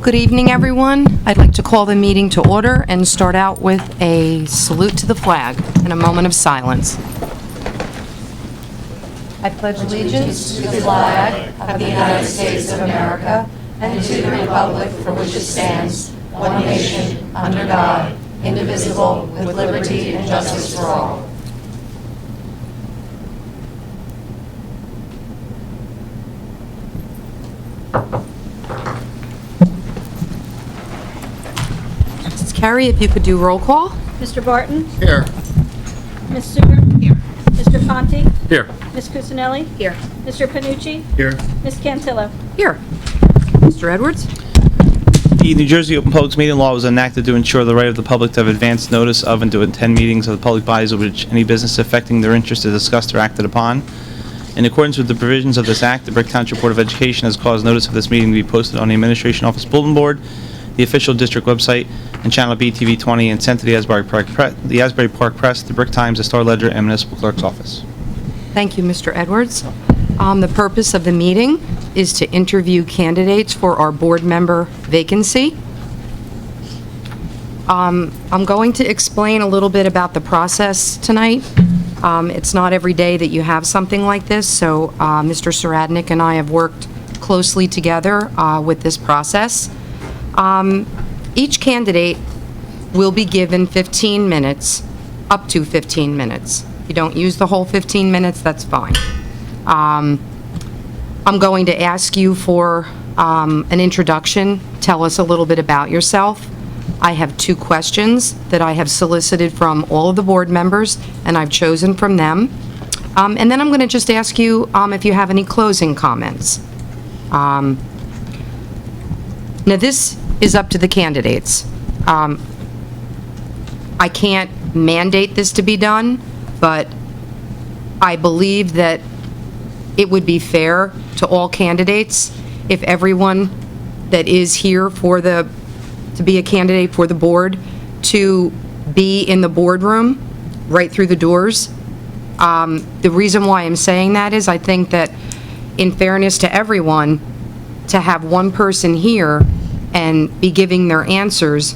Good evening, everyone. I'd like to call the meeting to order and start out with a salute to the flag and a moment of silence. I pledge allegiance to the flag of the United States of America and to the republic for which it stands, one nation, under God, indivisible, with liberty and justice for all. Mrs. Carey, if you could do roll call. Mr. Barton? Here. Ms. Suter? Here. Mr. Conti? Here. Ms. Cusinelli? Here. Mr. Panucci? Here. Ms. Cantillo? Here. Mr. Edwards? The New Jersey Open Public Meeting Law was enacted to ensure the right of the public to have advance notice of and to attend meetings of the public bodies of which any business affecting their interest is discussed or acted upon. In accordance with the provisions of this Act, the Brick Township Board of Education has caused notice of this meeting to be posted on the Administration Office Bulletin Board, the official district website, and Channel BTV 20, and sent to the Asbury Park Press, the Brick Times, the Star Ledger, and Municipal Clerk's Office. Thank you, Mr. Edwards. The purpose of the meeting is to interview candidates for our board member vacancy. I'm going to explain a little bit about the process tonight. It's not every day that you have something like this, so Mr. Saradnik and I have worked closely together with this process. Each candidate will be given 15 minutes, up to 15 minutes. If you don't use the whole 15 minutes, that's fine. I'm going to ask you for an introduction. Tell us a little bit about yourself. I have 2 questions that I have solicited from all of the board members, and I've chosen from them. And then I'm going to just ask you if you have any closing comments. Now, this is up to the candidates. I can't mandate this to be done, but I believe that it would be fair to all candidates if everyone that is here to be a candidate for the board to be in the boardroom right through the doors. The reason why I'm saying that is I think that in fairness to everyone, to have one person here and be giving their answers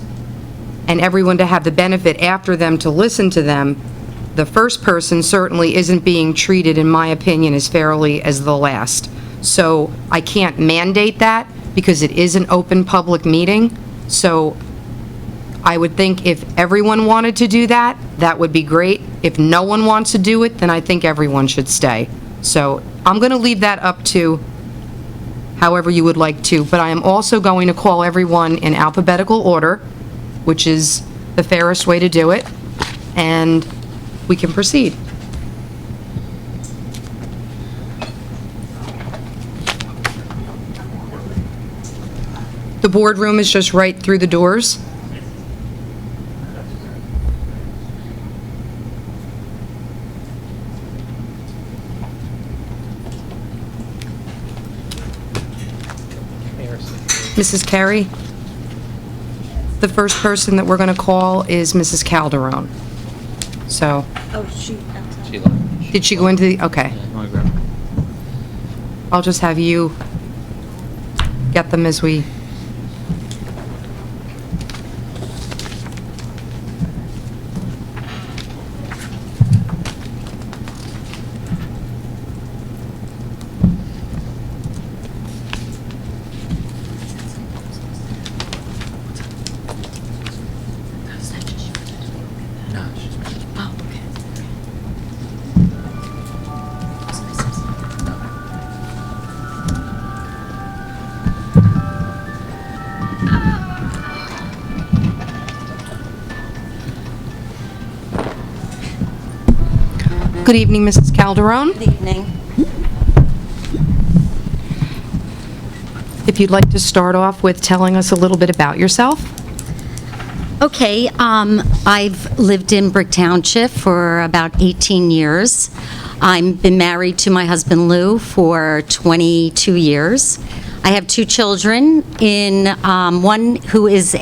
and everyone to have the benefit after them to listen to them, the first person certainly isn't being treated, in my opinion, as fairly as the last. So I can't mandate that because it is an open public meeting. So I would think if everyone wanted to do that, that would be great. If no one wants to do it, then I think everyone should stay. So I'm going to leave that up to however you would like to, but I am also going to call everyone in alphabetical order, which is the fairest way to do it, and we can proceed. The boardroom is just right through the doors. Mrs. Carey, the first person that we're going to call is Mrs. Calderon. So, Oh, she. did she go into the, okay. I'll just have you get them as we... Good evening, Mrs. Calderon. Good evening. If you'd like to start off with telling us a little bit about yourself. Okay, I've lived in Brick Township for about 18 years. I've been married to my husband Lou for 22 years. I have 2 children, one who is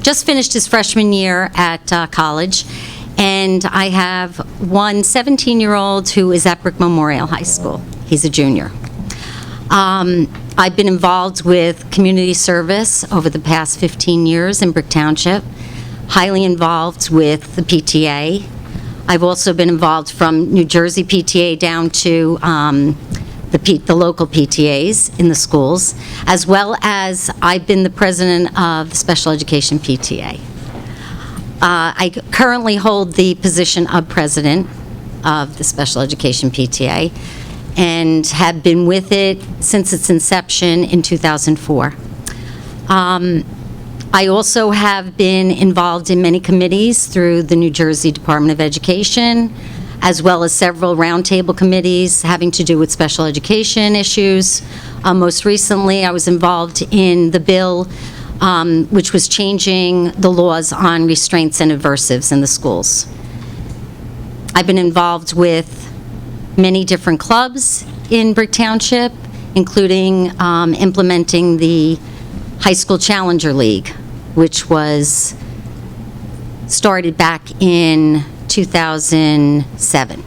just finished his freshman year at college, and I have one 17-year-old who is at Brick Memorial High School. He's a junior. I've been involved with community service over the past 15 years in Brick Township, highly involved with the PTA. I've also been involved from New Jersey PTA down to the local PTAs in the schools, as well as I've been the president of the Special Education PTA. I currently hold the position of president of the Special Education PTA and have been with it since its inception in 2004. I also have been involved in many committees through the New Jersey Department of Education, as well as several roundtable committees having to do with special education issues. Most recently, I was involved in the bill which was changing the laws on restraints and aversives in the schools. I've been involved with many different clubs in Brick Township, including implementing the High School Challenger League, which was started back in 2007.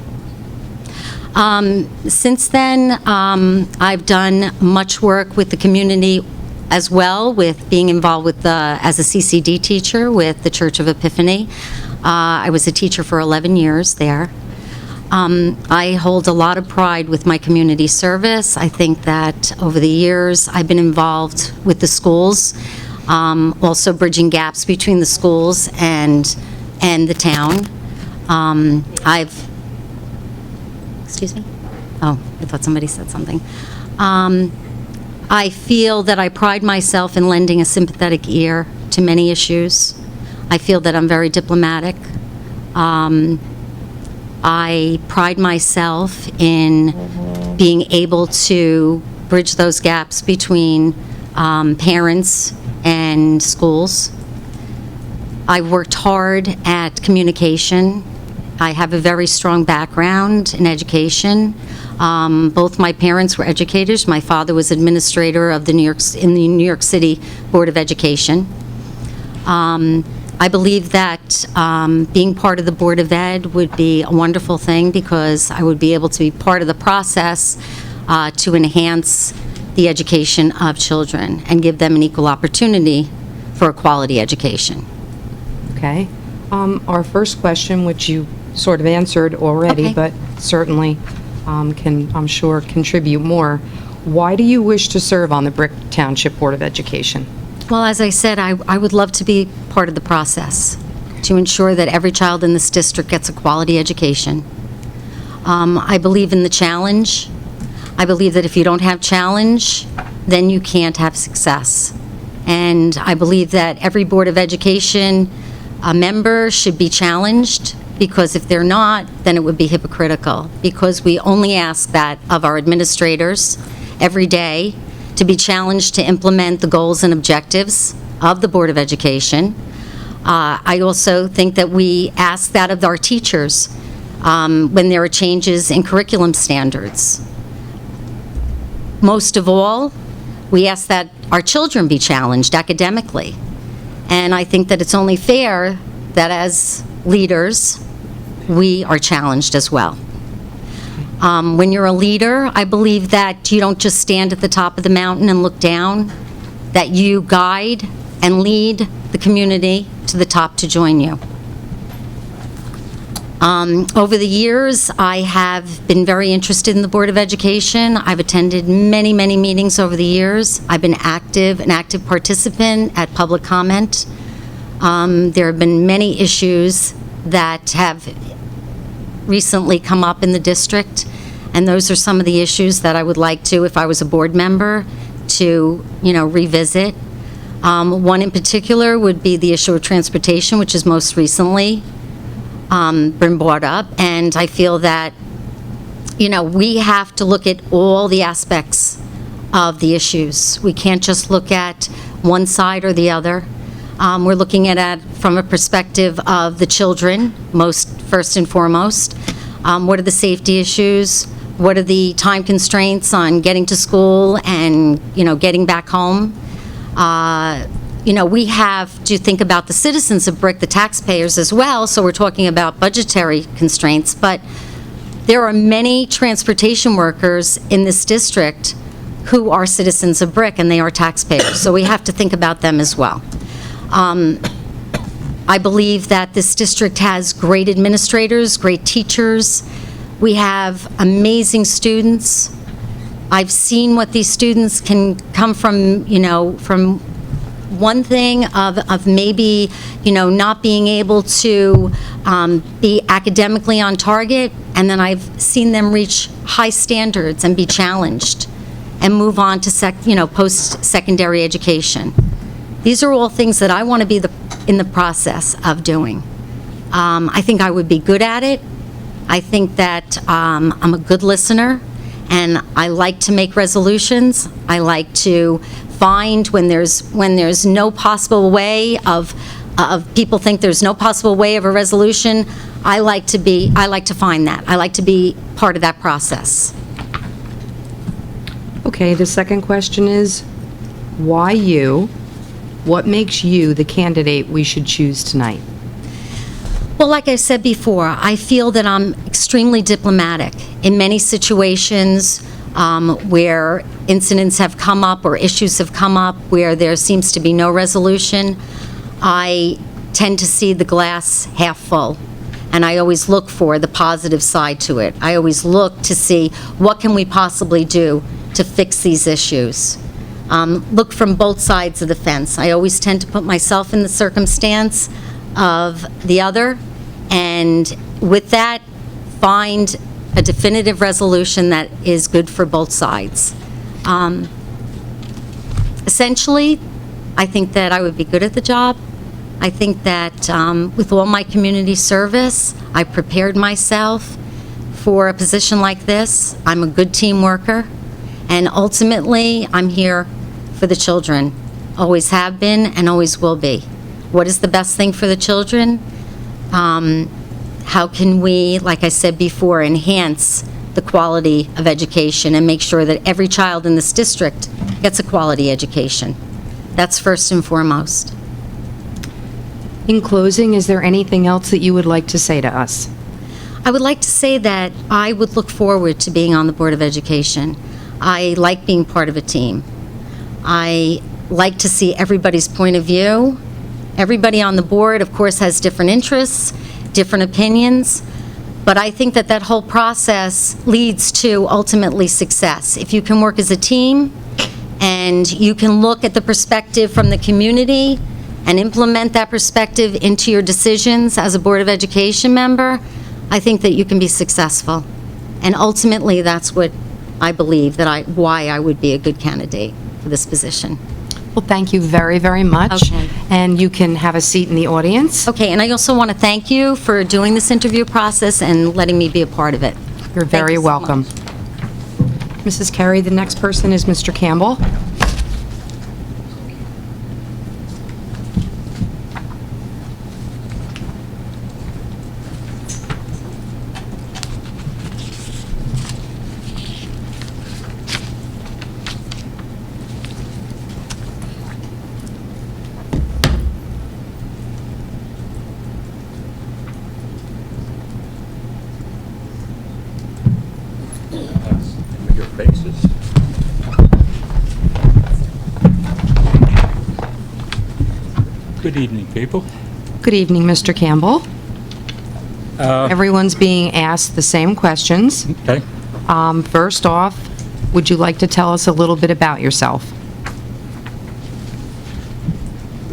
Since then, I've done much work with the community as well, with being involved with as a CCD teacher with the Church of Epiphany. I was a teacher for 11 years there. I hold a lot of pride with my community service. I think that over the years, I've been involved with the schools, also bridging gaps between the schools and the town. Excuse me? Oh, I thought somebody said something. I feel that I pride myself in lending a sympathetic ear to many issues. I feel that I'm very diplomatic. I pride myself in being able to bridge those gaps between parents and schools. I've worked hard at communication. I have a very strong background in education. Both my parents were educators. My father was administrator of in the New York City Board of Education. I believe that being part of the Board of Ed would be a wonderful thing because I would be able to be part of the process to enhance the education of children and give them an equal opportunity for a quality education. Okay. Our first question, which you sort of answered already, Okay. but certainly can, I'm sure, contribute more. Why do you wish to serve on the Brick Township Board of Education? Well, as I said, I would love to be part of the process to ensure that every child in this district gets a quality education. I believe in the challenge. I believe that if you don't have challenge, then you can't have success. And I believe that every Board of Education member should be challenged, because if they're not, then it would be hypocritical, because we only ask that of our administrators every day, to be challenged to implement the goals and objectives of the Board of Education. I also think that we ask that of our teachers when there are changes in curriculum standards. Most of all, we ask that our children be challenged academically. And I think that it's only fair that as leaders, we are challenged as well. When you're a leader, I believe that you don't just stand at the top of the mountain and look down, that you guide and lead the community to the top to join you. Over the years, I have been very interested in the Board of Education. I've attended many, many meetings over the years. I've been an active participant at public comment. There have been many issues that have recently come up in the district, and those are some of the issues that I would like to, if I was a board member, to, revisit. One in particular would be the issue of transportation, which has most recently been brought up, and I feel that, we have to look at all the aspects of the issues. We can't just look at one side or the other. We're looking at it from a perspective of the children, first and foremost. What are the safety issues? What are the time constraints on getting to school and, getting back home? We have to think about the citizens of Brick, the taxpayers as well, so we're talking about budgetary constraints, but there are many transportation workers in this district who are citizens of Brick, and they are taxpayers. So we have to think about them as well. I believe that this district has great administrators, great teachers. We have amazing students. I've seen what these students can come from, from one thing of maybe, not being able to be academically on target, and then I've seen them reach high standards and be challenged and move on to post-secondary education. These are all things that I want to be in the process of doing. I think I would be good at it. I think that I'm a good listener, and I like to make resolutions. I like to find when there's no possible way of people think there's no possible way of a resolution. I like to find that. I like to be part of that process. Okay, the second question is, why you? What makes you the candidate we should choose tonight? Well, like I said before, I feel that I'm extremely diplomatic in many situations where incidents have come up or issues have come up where there seems to be no resolution. I tend to see the glass half full, and I always look for the positive side to it. I always look to see what can we possibly do to fix these issues. Look from both sides of the fence. I always tend to put myself in the circumstance of the other, and with that, find a definitive resolution that is good for both sides. Essentially, I think that I would be good at the job. I think that with all my community service, I prepared myself for a position like this. I'm a good team worker, and ultimately, I'm here for the children. Always have been and always will be. What is the best thing for the children? How can we, like I said before, enhance the quality of education and make sure that every child in this district gets a quality education? That's first and foremost. In closing, is there anything else that you would like to say to us? I would like to say that I would look forward to being on the Board of Education. I like being part of a team. I like to see everybody's point of view. Everybody on the board, of course, has different interests, different opinions, but I think that that whole process leads to ultimately success. If you can work as a team and you can look at the perspective from the community and implement that perspective into your decisions as a Board of Education member, I think that you can be successful. And ultimately, that's what I believe, why I would be a good candidate for this position. Well, thank you very, very much. Okay. And you can have a seat in the audience. Okay, and I also want to thank you for doing this interview process and letting me be a part of it. You're Thank very you so welcome. much. Mrs. Carey, the next person is Mr. Campbell. Your faces. Good evening, people. Good evening, Mr. Campbell. Everyone's being asked the same questions. Okay. First off, would you like to tell us a little bit about yourself?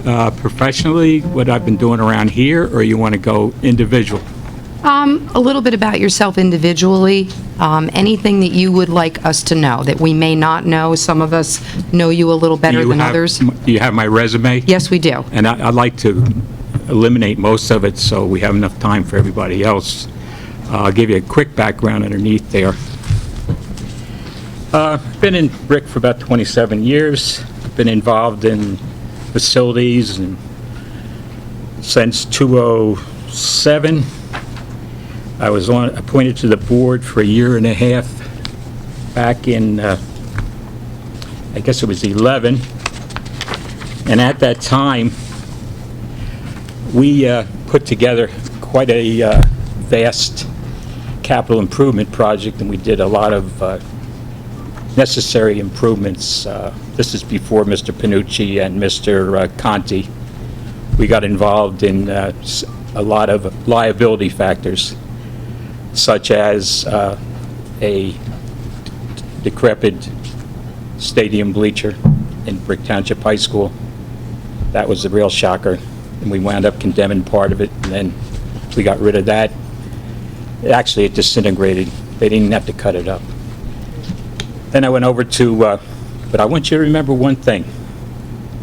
Professionally, what I've been doing around here, or you want to go individual? A little bit about yourself individually, anything that you would like us to know that we may not know. Some of us know you a little better than others. Do you have my resume? Yes, we do. And I'd like to eliminate most of it so we have enough time for everybody else. I'll give you a quick background underneath there. Been in Brick for about 27 years. Been involved in facilities and since 2007. I was appointed to the board for a year and a half back in, I guess it was 11. And at that time, we put together quite a vast capital improvement project, and we did a lot of necessary improvements. This is before Mr. Panucci and Mr. Conti. We got involved in a lot of liability factors, such as a decrepit stadium bleacher in Brick Township High School. That was a real shocker, and we wound up condemning part of it, and then we got rid of that. Actually, it disintegrated. They didn't have to cut it up. Then I went over to, but I want you to remember one thing.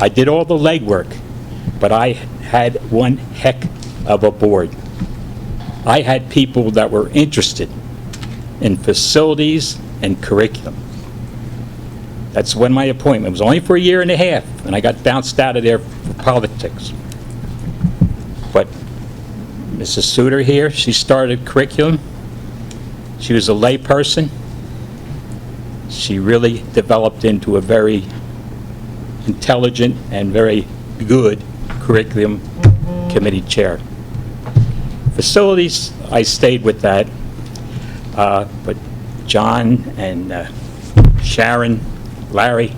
I did all the legwork, but I had one heck of a board. I had people that were interested in facilities and curriculum. That's when my appointment was only for a year and a half, and I got bounced out of there for politics. But Mrs. Suter here, she started curriculum. She was a lay person. She really developed into a very intelligent and very good curriculum committee chair. Facilities, I stayed with that, but John and Sharon, Larry,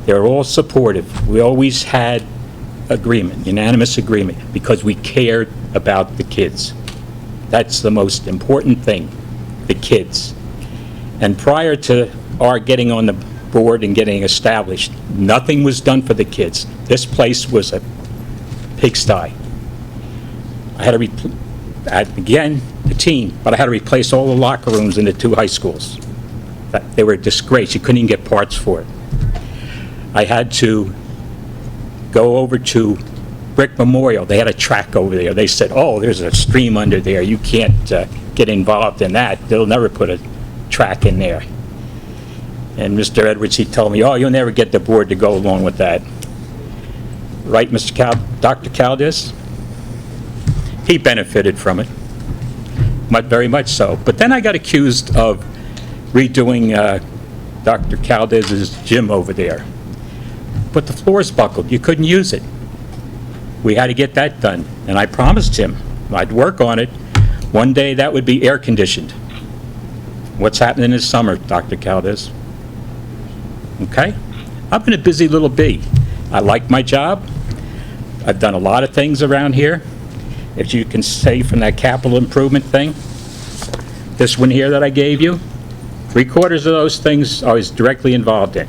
they're all supportive. We always had agreement, unanimous agreement, because we cared about the kids. That's the most important thing, the kids. And prior to our getting on the board and getting established, nothing was done for the kids. This place was a pigsty. I had to, again, the team, but I had to replace all the locker rooms in the 2 high schools. They were a disgrace. You couldn't even get parts for it. I had to go over to Brick Memorial. They had a track over there. They said, oh, there's a stream under there. You can't get involved in that. They'll never put a track in there. And Mr. Edwards, he told me, oh, you'll never get the board to go along with that. Right, Dr. Caldas? He benefited from it, very much so. But then I got accused of redoing Dr. Caldez's gym over there. But the floors buckled. You couldn't use it. We had to get that done. And I promised him I'd work on it. One day that would be air-conditioned. What's happening this summer, Dr. Caldez? Okay? I've been a busy little bee. I like my job. I've done a lot of things around here. If you can say from that capital improvement thing, this one here that I gave you, 3/4 of those things I was directly involved in.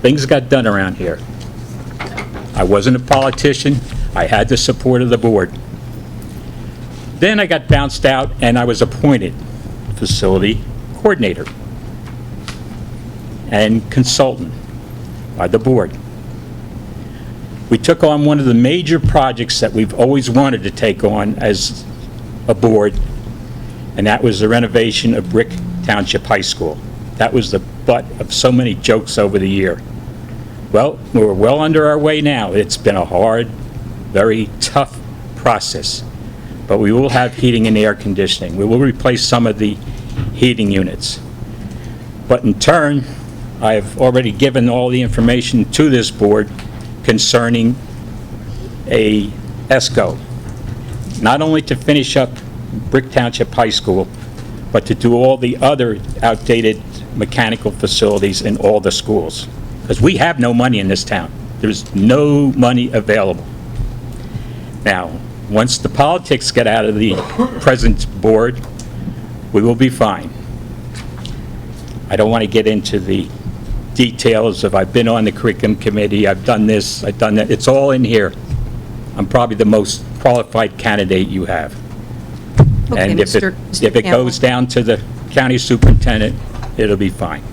Things got done around here. I wasn't a politician. I had the support of the board. Then I got bounced out and I was appointed facility coordinator and consultant by the board. We took on one of the major projects that we've always wanted to take on as a board, and that was the renovation of Brick Township High School. That was the butt of so many jokes over the year. Well, we're well under our way now. It's been a hard, very tough process, but we will have heating and air conditioning. We will replace some of the heating units. But in turn, I've already given all the information to this board concerning a ESCO, not only to finish up Brick Township High School, but to do all the other outdated mechanical facilities in all the schools. Because we have no money in this town. There's no money available. Now, once the politics get out of the present board, we will be fine. I don't want to get into the details of I've been on the curriculum committee, I've done this, I've done that. It's all in here. I'm probably the most qualified candidate you have. Okay, And if it goes down to the county superintendent, it'll be fine.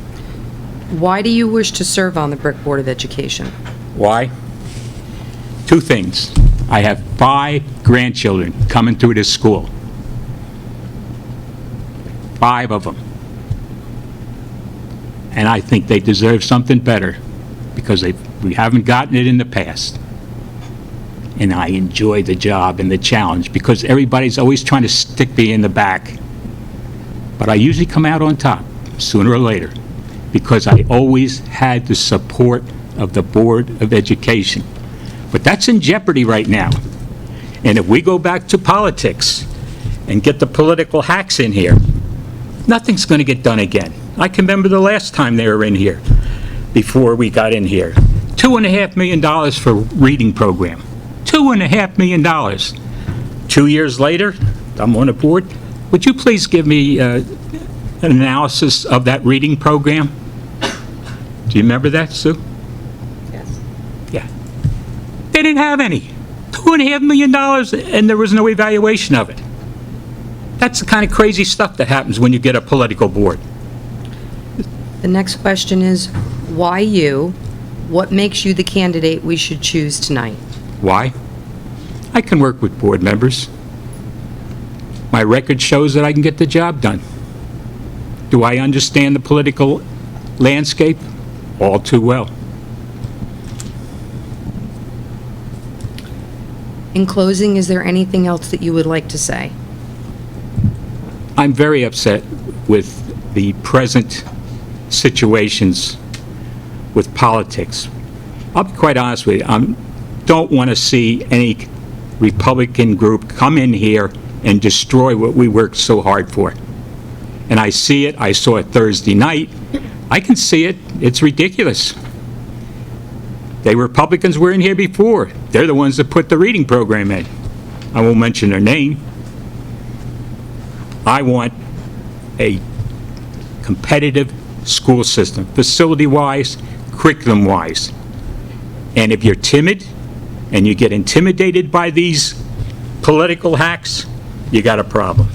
Why do you wish to serve on the Brick Board of Education? Why? 2 things. I have 5 grandchildren coming through this school. 5 of them. And I think they deserve something better because we haven't gotten it in the past. And I enjoy the job and the challenge because everybody's always trying to stick me in the back. But I usually come out on top, sooner or later, because I always had the support of the Board of Education. But that's in jeopardy right now. And if we go back to politics and get the political hacks in here, nothing's going to get done again. I can remember the last time they were in here, before we got in here. $2.5 million for reading program. $2.5 million. 2 years later, I'm on the board. Would you please give me an analysis of that reading program? Do you remember that, Sue? Yes. Yeah. They didn't have any. $2.5 million, and there was no evaluation of it. That's the kind of crazy stuff that happens when you get a political board. The next question is, why you? What makes you the candidate we should choose tonight? Why? I can work with board members. My record shows that I can get the job done. Do I understand the political landscape? All too well. In closing, is there anything else that you would like to say? I'm very upset with the present situations with politics. I'll be quite honest with you, I don't want to see any Republican group come in here and destroy what we worked so hard for. And I see it, I saw it Thursday night, I can see it, it's ridiculous. The Republicans were in here before. They're the ones that put the reading program in. I won't mention their name. I want a competitive school system, facility-wise, curriculum-wise. And if you're timid and you get intimidated by these political hacks, you got a problem.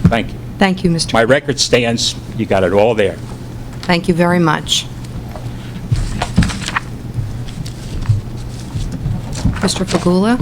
Thank you. Thank you, Mr. My record stands. You got it all there. Thank you very much. Mr. Fagula?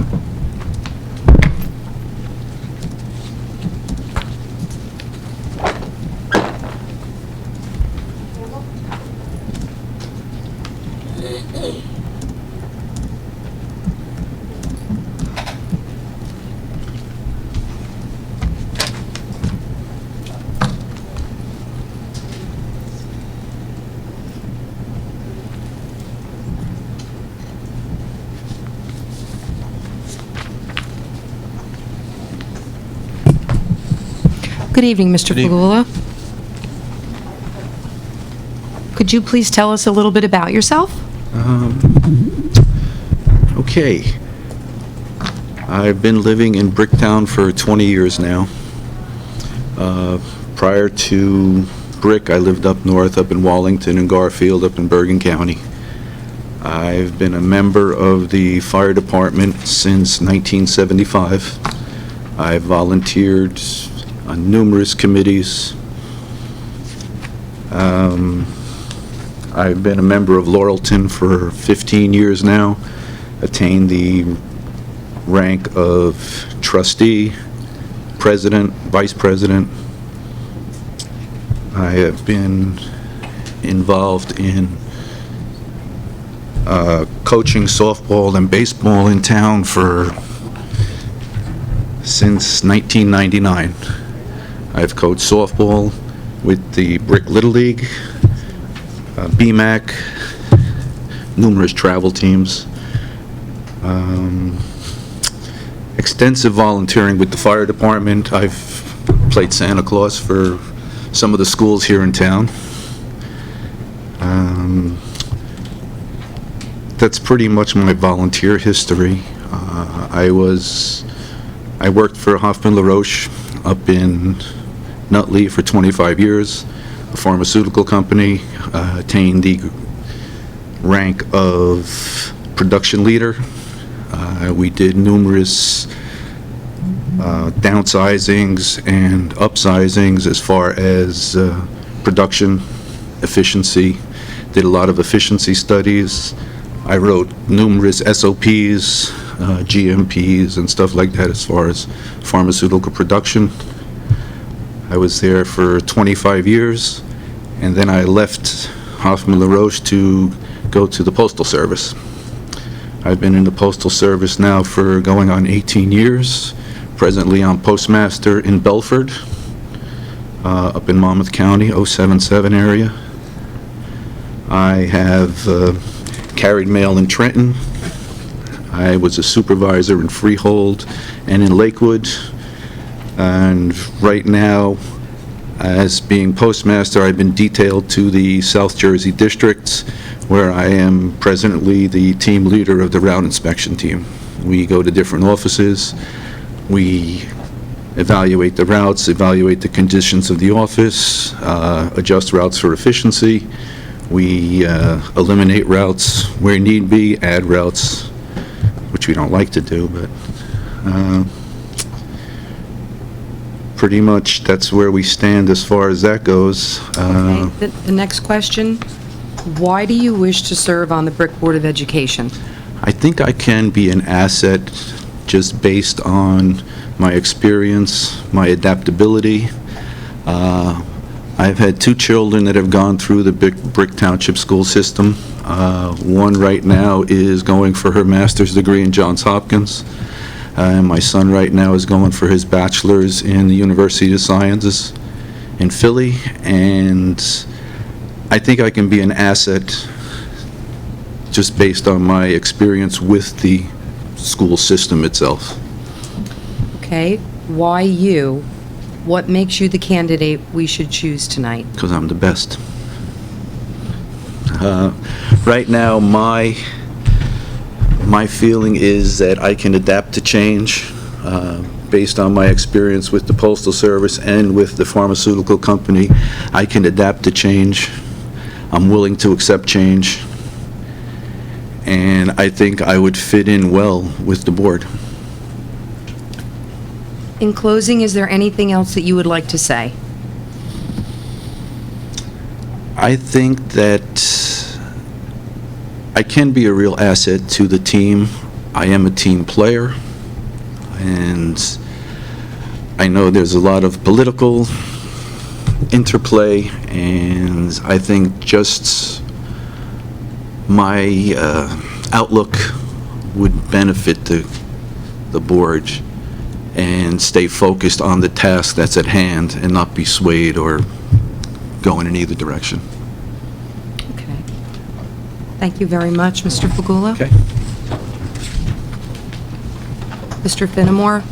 Good evening, Mr. Fagula. Could you please tell us a little bit about yourself? Okay. I've been living in Bricktown for 20 years now. Prior to Brick, I lived up north, up in Wallington and Garfield, up in Bergen County. I've been a member of the fire department since 1975. I've volunteered on numerous committees. I've been a member of Laurelton for 15 years now, attained the rank of trustee, president, vice president. I have been involved in coaching softball and baseball in town since 1999. I've coached softball with the Brick Little League, BMAC, numerous travel teams, extensive volunteering with the fire department. I've played Santa Claus for some of the schools here in town. That's pretty much my volunteer history. I worked for Hoffman LaRoche up in Nutley for 25 years, a pharmaceutical company, attained the rank of production leader. We did numerous downsizings and upsizings as far as production efficiency, did a lot of efficiency studies. I wrote numerous SOPs, GMPs and stuff like that as far as pharmaceutical production. I was there for 25 years, and then I left Hoffman LaRoche to go to the Postal Service. I've been in the Postal Service now for going on 18 years. Presently, I'm postmaster in Belford, up in Monmouth County, 077 area. I have carried mail in Trenton. I was a supervisor in Freehold and in Lakewood. And right now, As being postmaster, I've been detailed to the South Jersey districts, where I am presently the team leader of the route inspection team. We go to different offices, we evaluate the routes, evaluate the conditions of the office, adjust routes for efficiency. We eliminate routes where need be, add routes, which we don't like to do, but pretty much that's where we stand as far as that goes. Okay, the next question, why do you wish to serve on the Brick Board of Education? I think I can be an asset just based on my experience, my adaptability. I've had 2 children that have gone through the Brick Township school system. One right now is going for her master's degree in Johns Hopkins. And my son right now is going for his bachelor's in the University of Sciences in Philly. And I think I can be an asset just based on my experience with the school system itself. Okay, why you? What makes you the candidate we should choose tonight? Because I'm the best. Right now, my feeling is that I can adapt to change based on my experience with the Postal Service and with the pharmaceutical company. I can adapt to change. I'm willing to accept change. And I think I would fit in well with the board. In closing, is there anything else that you would like to say? I think that I can be a real asset to the team. I am a team player, and I know there's a lot of political interplay, and I think just my outlook would benefit the board and stay focused on the task that's at hand and not be swayed or going in either direction. Okay. Thank you very much, Mr. Fagula. Okay. Mr. Finnemore?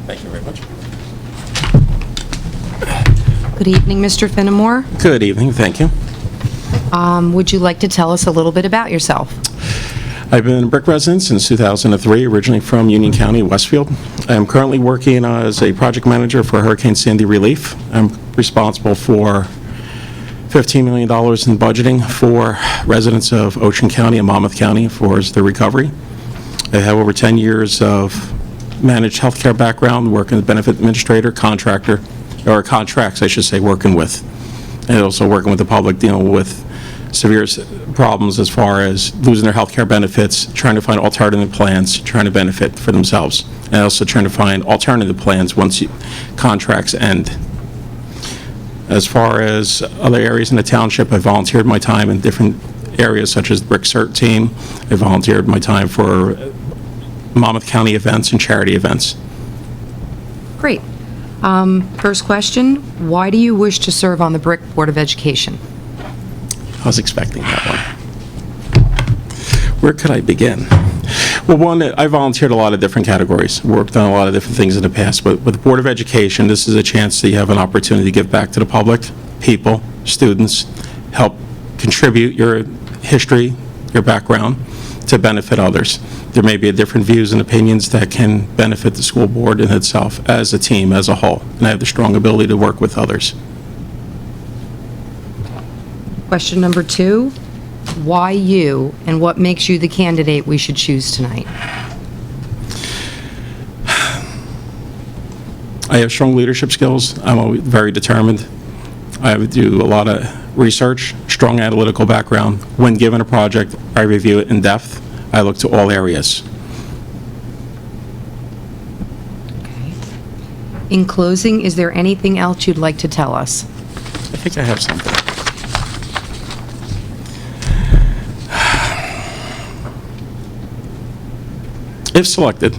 Thank you very much. Good evening, Mr. Finnemore. Good evening, thank you. Would you like to tell us a little bit about yourself? I've been a Brick resident since 2003, originally from Union County, Westfield. I'm currently working as a project manager for Hurricane Sandy relief. I'm responsible for $15 million in budgeting for residents of Ocean County and Monmouth County for the recovery. I have over 10 years of managed healthcare background, working as a benefit administrator, contractor, or contracts, I should say, working with, and also working with the public, dealing with severe problems as far as losing their healthcare benefits, trying to find alternative plans, trying to benefit for themselves, and also trying to find alternative plans once contracts end. As far as other areas in the township, I volunteered my time in different areas such as the Brick CERT team. I volunteered my time for Monmouth County events and charity events. Great. First question, why do you wish to serve on the Brick Board of Education? I was expecting that one. Where could I begin? Well, one, I volunteered a lot of different categories, worked on a lot of different things in the past, but with the Board of Education, this is a chance that you have an opportunity to give back to the public, people, students, help contribute your history, your background, to benefit others. There may be different views and opinions that can benefit the school board in itself as a team, as a whole, and I have the strong ability to work with others. Question number 2, why you, and what makes you the candidate we should choose tonight? I have strong leadership skills. I'm always very determined. I do a lot of research, strong analytical background. When given a project, I review it in depth. I look to all areas. In closing, is there anything else you'd like to tell us? I think I have something. If selected,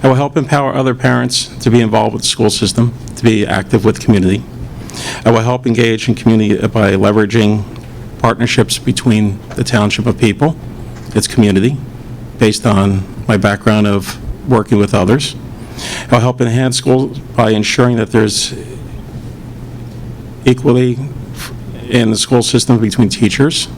I will help empower other parents to be involved with the school system, to be active with the community. I will help engage in community by leveraging partnerships between the township of people, its community, based on my background of working with others. I'll help enhance schools by ensuring that there's equally in the school system between teachers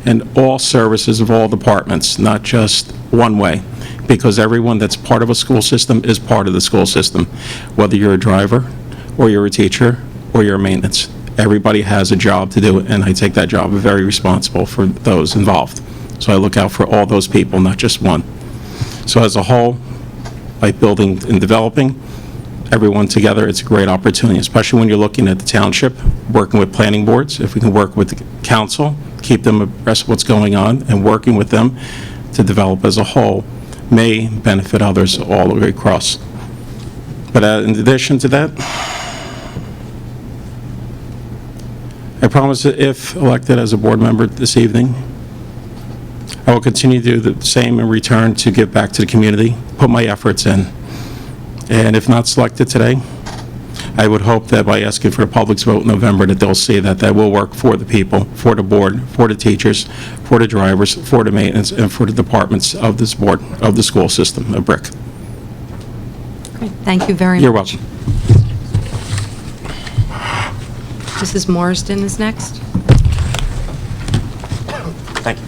and all services of all departments, not just one way, because everyone that's part of a school system is part of the school system, whether you're a driver, or you're a teacher, or you're a maintenance. Everybody has a job to do, and I take that job very responsible for those involved. So I look out for all those people, not just one. So as a whole, by building and developing everyone together, it's a great opportunity, especially when you're looking at the township, working with planning boards. If we can work with the council, keep them abreast of what's going on, and working with them to develop as a whole may benefit others all the way across. But in addition to that, I promise that if elected as a board member this evening, I will continue to do the same in return to give back to the community, put my efforts in. And if not selected today, I would hope that by asking for the public's vote in November, that they'll see that that will work for the people, for the board, for the teachers, for the drivers, for the maintenance, and for the departments of this board, of the school system of Brick. Thank you very much. You're welcome. Mrs. Marsden is next. Thank you.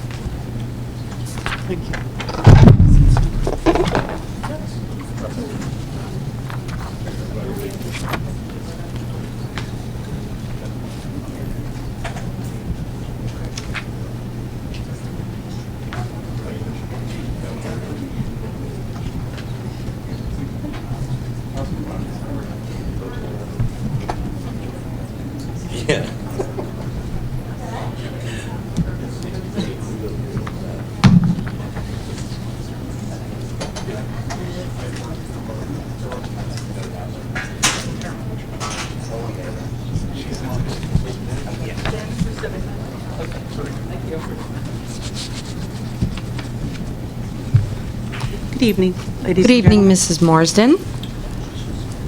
Good evening, ladies. Good evening, Mrs. Marsden.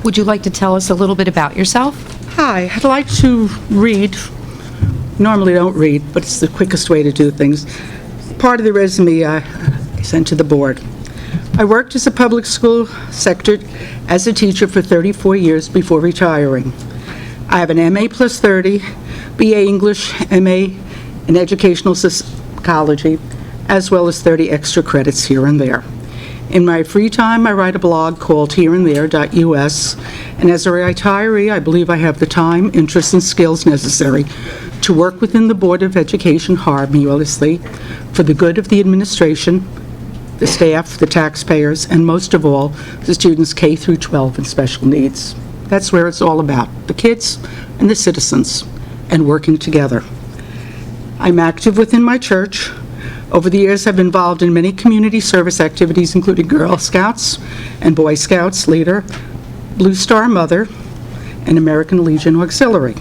Would you like to tell us a little bit about yourself? Hi, I'd like to read, normally don't read, but it's the quickest way to do things. Part of the resume I sent to the board. I worked as a public school sector as a teacher for 34 years before retiring. I have an MA plus 30, BA English, MA in Educational Psychology, as well as 30 extra credits here and there. In my free time, I write a blog called hereandthere.us, and as a retiree, I believe I have the time, interest, and skills necessary to work within the Board of Education harmoniously for the good of the administration, the staff, the taxpayers, and most of all, the students K through 12 and special needs. That's where it's all about, the kids and the citizens, and working together. I'm active within my church. Over the years, I've been involved in many community service activities, including Girl Scouts and Boy Scouts leader, Blue Star Mother, and American Legion Auxiliary.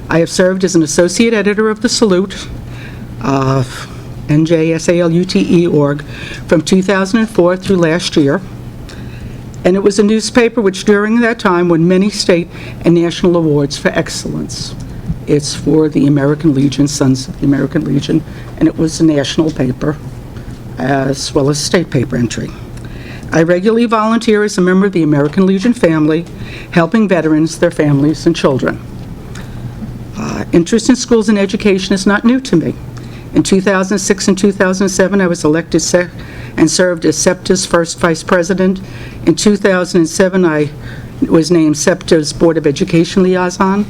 I have served as an associate editor of The Salute, NJSALUTE.org, from 2004 through last year. And it was a newspaper which during that time won many state and national awards for excellence. It's for the American Legion, Sons of the American Legion, and it was a national paper as well as state paper entry. I regularly volunteer as a member of the American Legion family, helping veterans, their families, and children. Interest in schools and education is not new to me. In 2006 and 2007, I was elected and served as SEPTA's first vice president. In 2007, I was named SEPTA's Board of Education liaison,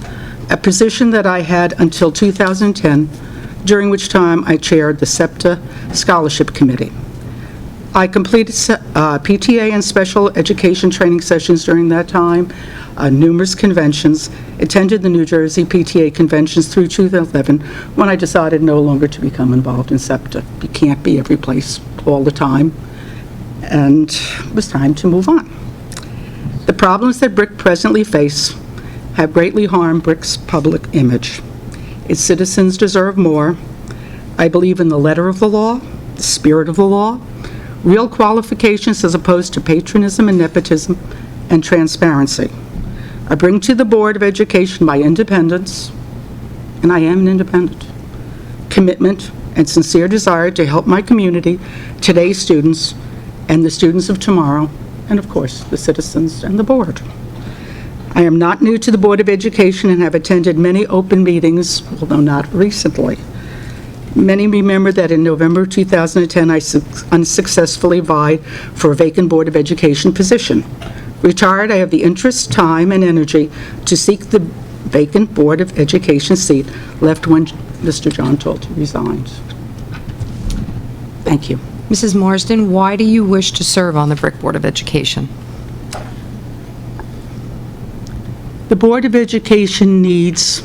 a position that I had until 2010, during which time I chaired the SEPTA Scholarship Committee. I completed PTA and special education training sessions during that time, numerous conventions, attended the New Jersey PTA conventions through 2011, when I decided no longer to become involved in SEPTA. You can't be every place all the time, and it was time to move on. The problems that Brick presently face have greatly harmed Brick's public image. Its citizens deserve more. I believe in the letter of the law, the spirit of the law, real qualifications as opposed to patronism and nepotism, and transparency. I bring to the Board of Education my independence, and I am an independent, commitment, and sincere desire to help my community, today's students, and the students of tomorrow, and of course, the citizens and the board. I am not new to the Board of Education and have attended many open meetings, although not recently. Many remember that in November 2010, I unsuccessfully vied for a vacant Board of Education position. Retired, I have the interest, time, and energy to seek the vacant Board of Education seat left when Mr. John Talty resigned. Thank you. Mrs. Marsden, why do you wish to serve on the Brick Board of Education? The Board of Education needs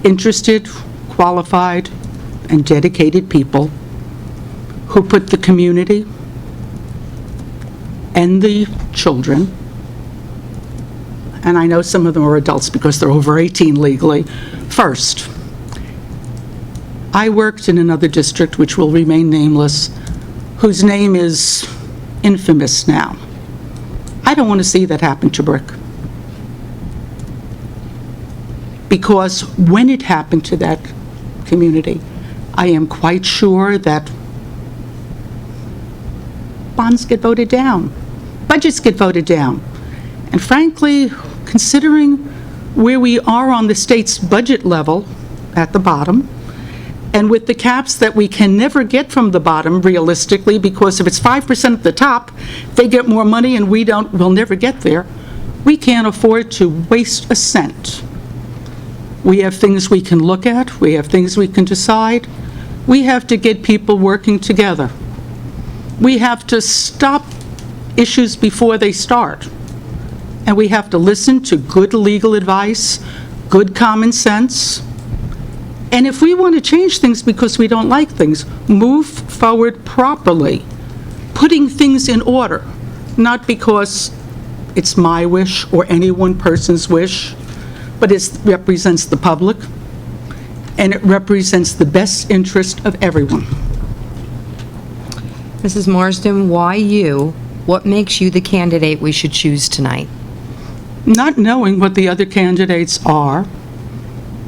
interested, qualified, and dedicated people who put the community and the children, and I know some of them are adults because they're over 18 legally, first. I worked in another district, which will remain nameless, whose name is infamous now. I don't want to see that happen to Brick. Because when it happened to that community, I am quite sure that bonds get voted down, budgets get voted down. And frankly, considering where we are on the state's budget level at the bottom, and with the caps that we can never get from the bottom realistically, because if it's 5% at the top, they get more money and we don't, we'll never get there. We can't afford to waste a cent. We have things we can look at, we have things we can decide. We have to get people working together. We have to stop issues before they start. And we have to listen to good legal advice, good common sense. And if we want to change things because we don't like things, move forward properly, putting things in order, not because it's my wish or any one person's wish, but it represents the public, and it represents the best interest of everyone. Mrs. Marsden, why you? What makes you the candidate we should choose tonight? Not knowing what the other candidates are,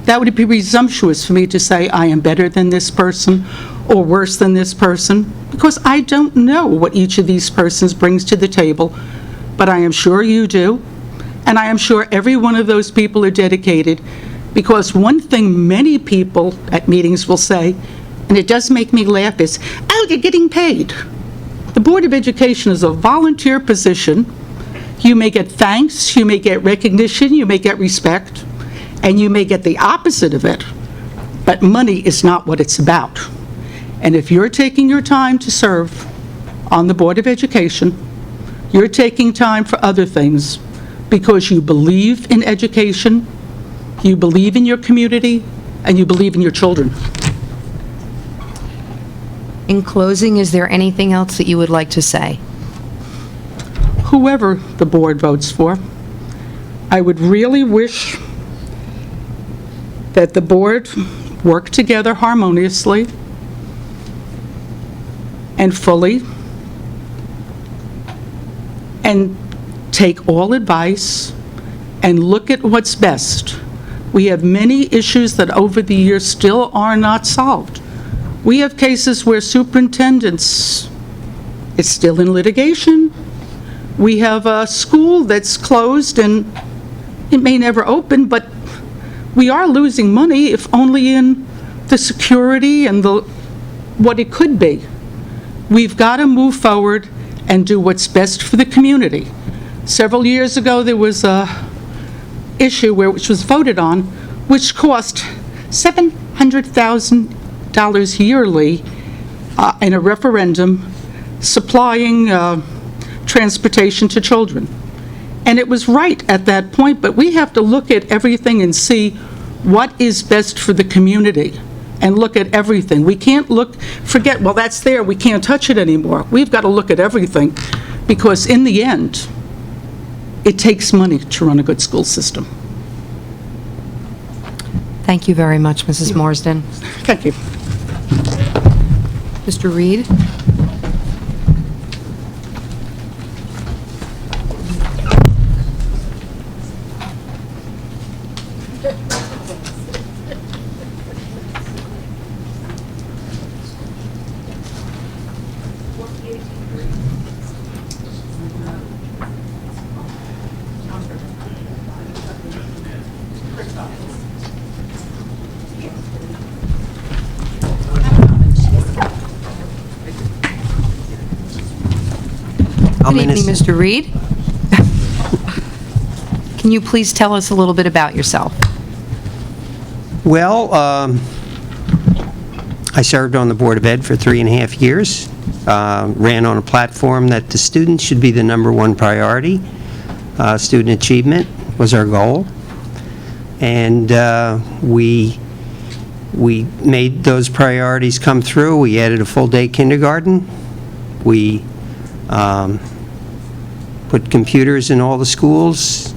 that would be presumptuous for me to say I am better than this person or worse than this person, because I don't know what each of these persons brings to the table, but I am sure you do, and I am sure every one of those people are dedicated, because one thing many people at meetings will say, and it does make me laugh, is, oh, you're getting paid. The Board of Education is a volunteer position. You may get thanks, you may get recognition, you may get respect, and you may get the opposite of it, but money is not what it's about. And if you're taking your time to serve on the Board of Education, you're taking time for other things because you believe in education, you believe in your community, and you believe in your children. In closing, is there anything else that you would like to say? Whoever the board votes for, I would really wish that the board work together harmoniously and fully, and take all advice and look at what's best. We have many issues that over the years still are not solved. We have cases where superintendents, it's still in litigation. We have a school that's closed and it may never open, but we are losing money, if only in the security and what it could be. We've got to move forward and do what's best for the community. Several years ago, there was a issue which was voted on, which cost $700,000 yearly in a referendum supplying transportation to children. And it was right at that point, but we have to look at everything and see what is best for the community and look at everything. We can't forget, well, that's there, we can't touch it anymore. We've got to look at everything, because in the end, it takes money to run a good school system. Thank you very much, Mrs. Marsden. Thank you. Mr. Reed? Good evening, Mr. Reed. Can you please tell us a little bit about yourself? Well, I served on the Board of Ed for 3.5 years, ran on a platform that the students should be the #1 priority. Student achievement was our goal. And we made those priorities come through. We added a full-day kindergarten. We put computers in all the schools,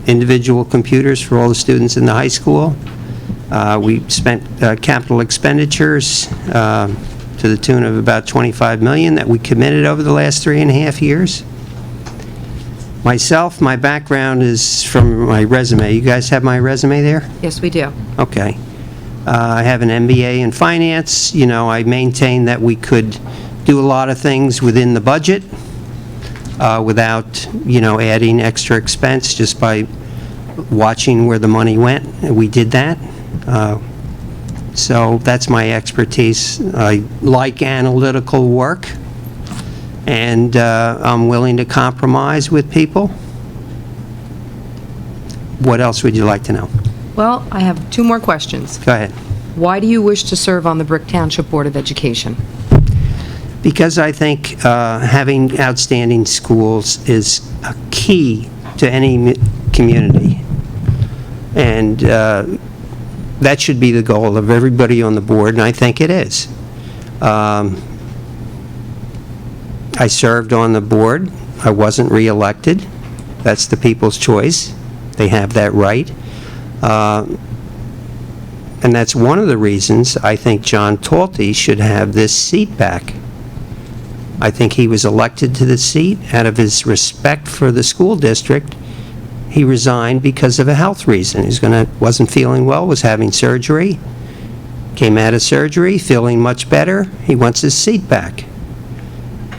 individual computers for all the students in the high school. We spent capital expenditures to the tune of about $25 million that we committed over the last 3.5 years. Myself, my background is from my resume. You guys have my resume there? Yes, we do. Okay. I have an MBA in finance. You know, I maintain that we could do a lot of things within the budget without, you know, adding extra expense just by watching where the money went. And we did that. So that's my expertise. I like analytical work, and I'm willing to compromise with people. What else would you like to know? Well, I have 2 more questions. Go ahead. Why do you wish to serve on the Brick Township Board of Education? Because I think having outstanding schools is a key to any community. And that should be the goal of everybody on the board, and I think it is. I served on the board. I wasn't re-elected. That's the people's choice. They have that right. And that's one of the reasons I think John Talty should have this seat back. I think he was elected to the seat out of his respect for the school district. He resigned because of a health reason. He wasn't feeling well, was having surgery, came out of surgery, feeling much better. He wants his seat back.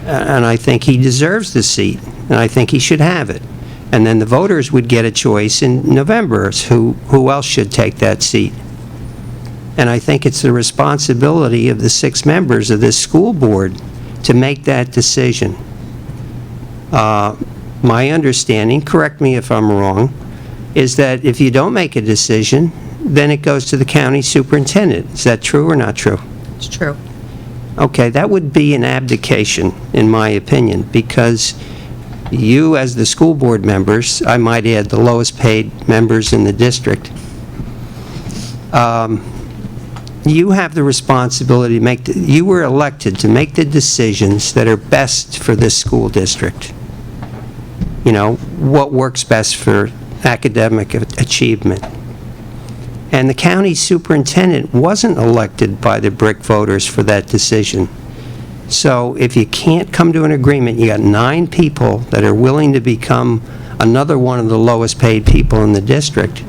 And I think he deserves the seat, and I think he should have it. And then the voters would get a choice in November as who else should take that seat. And I think it's the responsibility of the 6 members of this school board to make that decision. My understanding, correct me if I'm wrong, is that if you don't make a decision, then it goes to the county superintendent. Is that true or not true? It's true. Okay, that would be an abdication, in my opinion, because you, as the school board members, I might add the lowest paid members in the district, you have the responsibility to make, you were elected to make the decisions that are best for this school district. You know, what works best for academic achievement. And the county superintendent wasn't elected by the Brick voters for that decision. So if you can't come to an agreement, you got 9 people that are willing to become another one of the lowest paid people in the district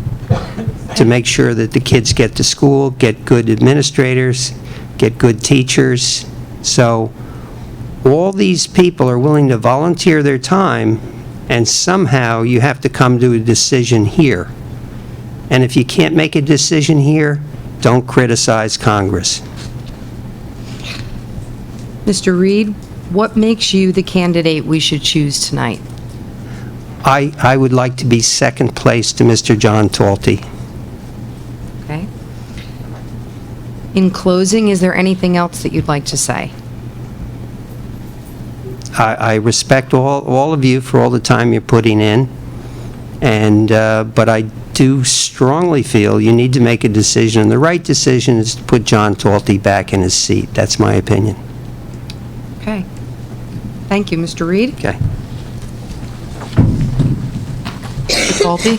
to make sure that the kids get to school, get good administrators, get good teachers. So all these people are willing to volunteer their time, and somehow you have to come to a decision here. And if you can't make a decision here, don't criticize Congress. Mr. Reed, what makes you the candidate we should choose tonight? I would like to be second place to Mr. John Talty. Okay. In closing, is there anything else that you'd like to say? I respect all of you for all the time you're putting in, and but I do strongly feel you need to make a decision, and the right decision is to put John Talty back in his seat. That's my opinion. Okay. Thank you, Mr. Reed. Okay. Mr. Talty?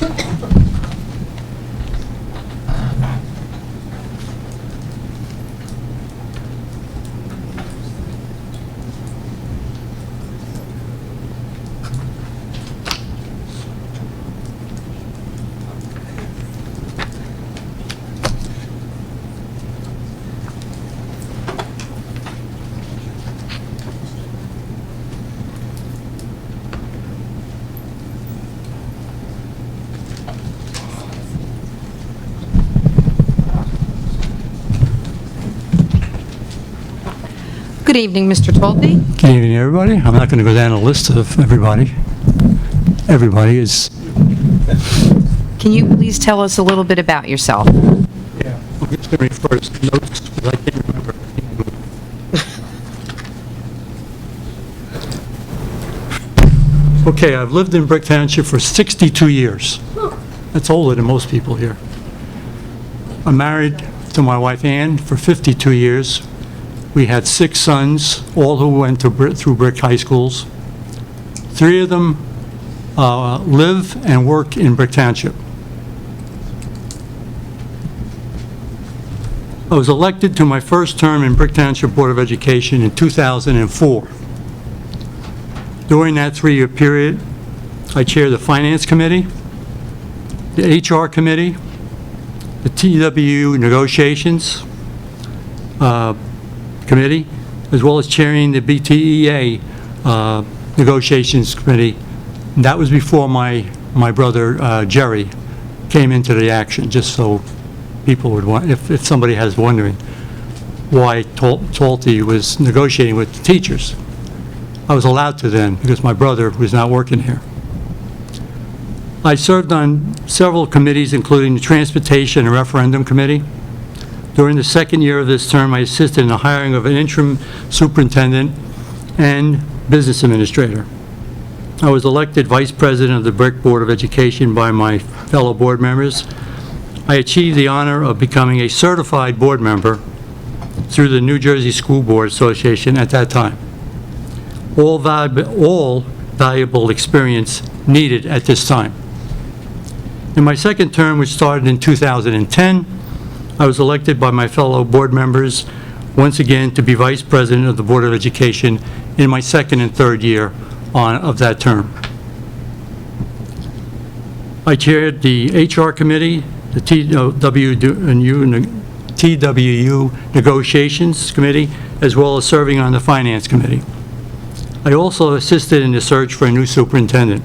Good evening, Mr. Talty. Good evening, everybody. I'm not going to go down a list of everybody. Everybody is... Can you please tell us a little bit about yourself? Yeah, I'm just going to refer to notes because I can't remember. Okay, I've lived in Brick Township for 62 years. That's older than most people here. I'm married to my wife Ann for 52 years. We had 6 sons, all who went through Brick High Schools. 3 of them live and work in Brick Township. I was elected to my first term in Brick Township Board of Education in 2004. During that 3-year period, I chaired the Finance Committee, the HR Committee, the TWU Negotiations Committee, as well as chairing the BTEA Negotiations Committee. And that was before my brother Jerry came into the action, just so people would want, if somebody has wondering why Talty was negotiating with the teachers. I was allowed to then, because my brother was not working here. I served on several committees, including the Transportation and Referendum Committee. During the second year of this term, I assisted in the hiring of an interim superintendent and business administrator. I was elected vice president of the Brick Board of Education by my fellow board members. I achieved the honor of becoming a certified board member through the New Jersey School Board Association at that time. All valuable experience needed at this time. In my second term, which started in 2010, I was elected by my fellow board members once again to be vice president of the Board of Education in my second and third year of that term. I chaired the HR committee, the TWU Negotiations Committee, as well as serving on the Finance Committee. I also assisted in the search for a new superintendent.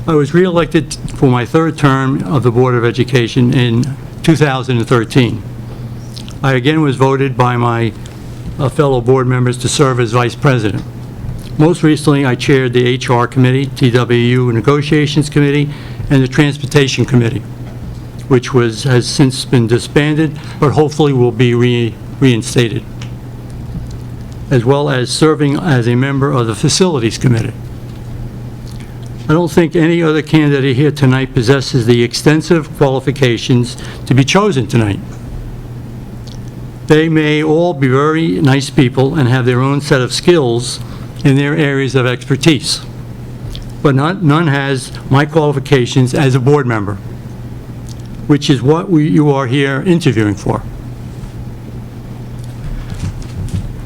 I was re-elected for my third term of the Board of Education in 2013. I again was voted by my fellow board members to serve as vice president. Most recently, I chaired the HR Committee, TWU Negotiations Committee, and the Transportation Committee, which has since been disbanded, but hopefully will be reinstated, as well as serving as a member of the Facilities Committee. I don't think any other candidate here tonight possesses the extensive qualifications to be chosen tonight. They may all be very nice people and have their own set of skills in their areas of expertise, but none has my qualifications as a board member, which is what you are here interviewing for.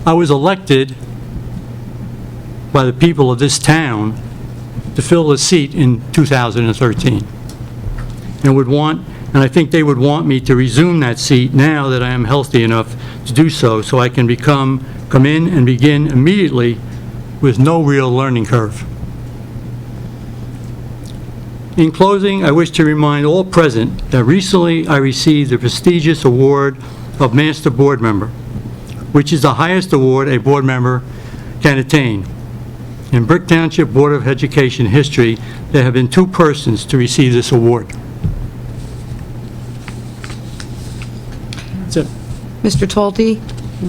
I was elected by the people of this town to fill the seat in 2013, and I think they would want me to resume that seat now that I am healthy enough to do so I can come in and begin immediately with no real learning curve. In closing, I wish to remind all present that recently I received the prestigious award of Master Board Member, which is the highest award a board member can attain. In Brick Township Board of Education history, there have been 2 persons to receive this award. That's it. Mr. Talty,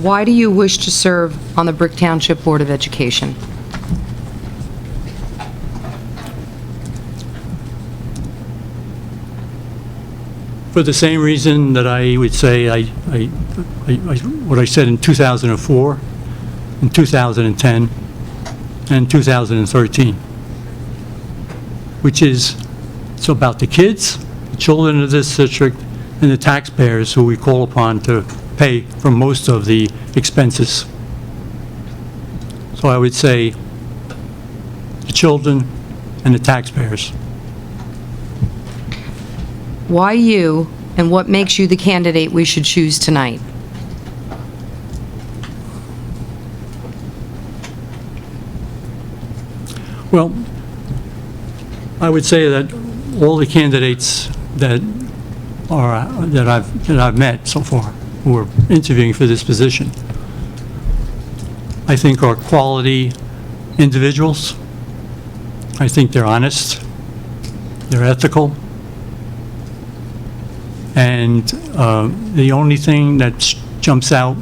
why do you wish to serve on the Brick Township Board of Education? For the same reason that I would say what I said in 2004, in 2010, and 2013. which is, it's about the kids, the children of this district, and the taxpayers who we call upon to pay for most of the expenses. So I would say the children and the taxpayers. Why you, and what makes you the candidate we should choose tonight? Well, I would say that all the candidates that I've met so far, who are interviewing for this position, I think are quality individuals. I think they're honest, they're ethical, and the only thing that jumps out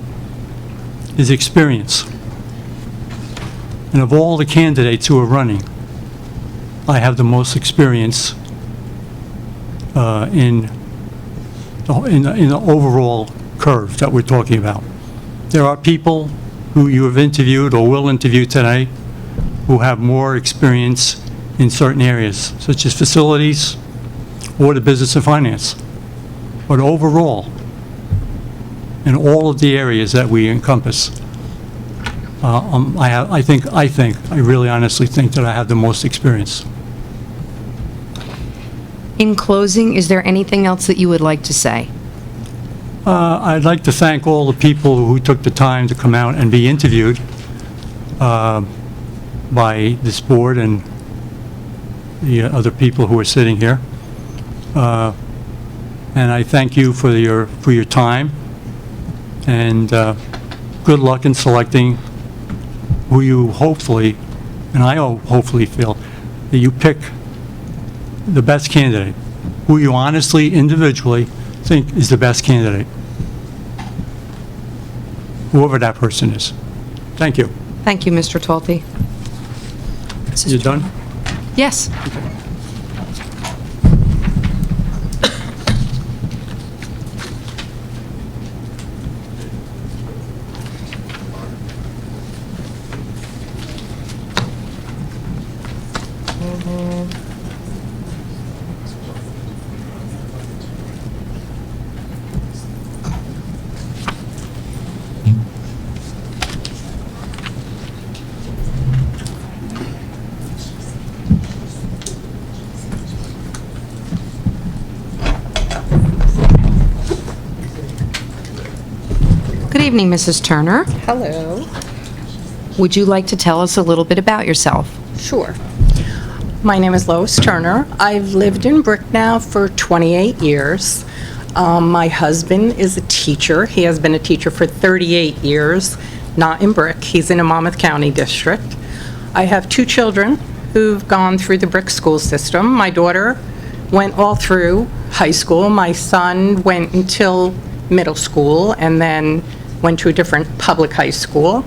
is experience. And of all the candidates who are running, I have the most experience in the overall curve that we're talking about. There are people who you have interviewed or will interview today who have more experience in certain areas, such as facilities or the business and finance. But overall, in all of the areas that we encompass, I really honestly think that I have the most experience. In closing, is there anything else that you would like to say? I'd like to thank all the people who took the time to come out and be interviewed by this board and the other people who are sitting here. And I thank you for your time, and good luck in selecting who you hopefully, and I hopefully feel, that you pick the best candidate, who you honestly, individually think is the best candidate, whoever that person is. Thank you. Thank you, Mr. Talty. You done? Yes. Good evening, Mrs. Turner. Hello. Would you like to tell us a little bit about yourself? Sure. My name is Lois Turner. I've lived in Brick now for 28 years. My husband is a teacher. He has been a teacher for 38 years, not in Brick. He's in a Monmouth County district. I have 2 children who've gone through the Brick school system. My daughter went all through high school. My son went until middle school and then went to a different public high school.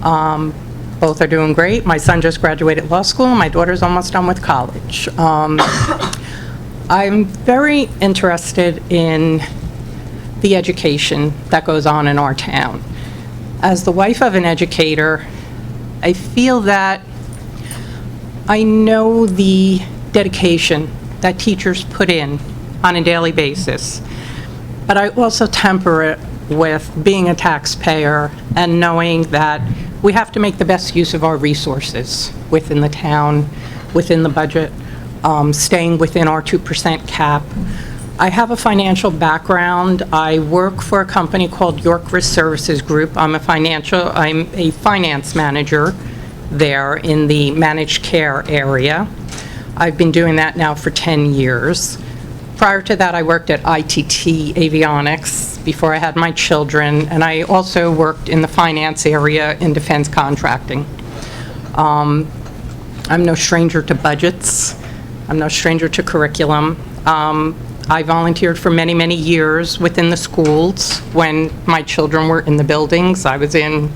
Both are doing great. My son just graduated law school. My daughter's almost done with college. I'm very interested in the education that goes on in our town. As the wife of an educator, I feel that I know the dedication that teachers put in on a daily basis, but I also temper it with being a taxpayer and knowing that we have to make the best use of our resources within the town, within the budget, staying within our 2% cap. I have a financial background. I work for a company called York Risk Services Group. I'm a finance manager there in the managed care area. I've been doing that now for 10 years. Prior to that, I worked at ITT Avionics before I had my children, and I also worked in the finance area in defense contracting. I'm no stranger to budgets. I'm no stranger to curriculum. I volunteered for many, many years within the schools when my children were in the buildings. I was in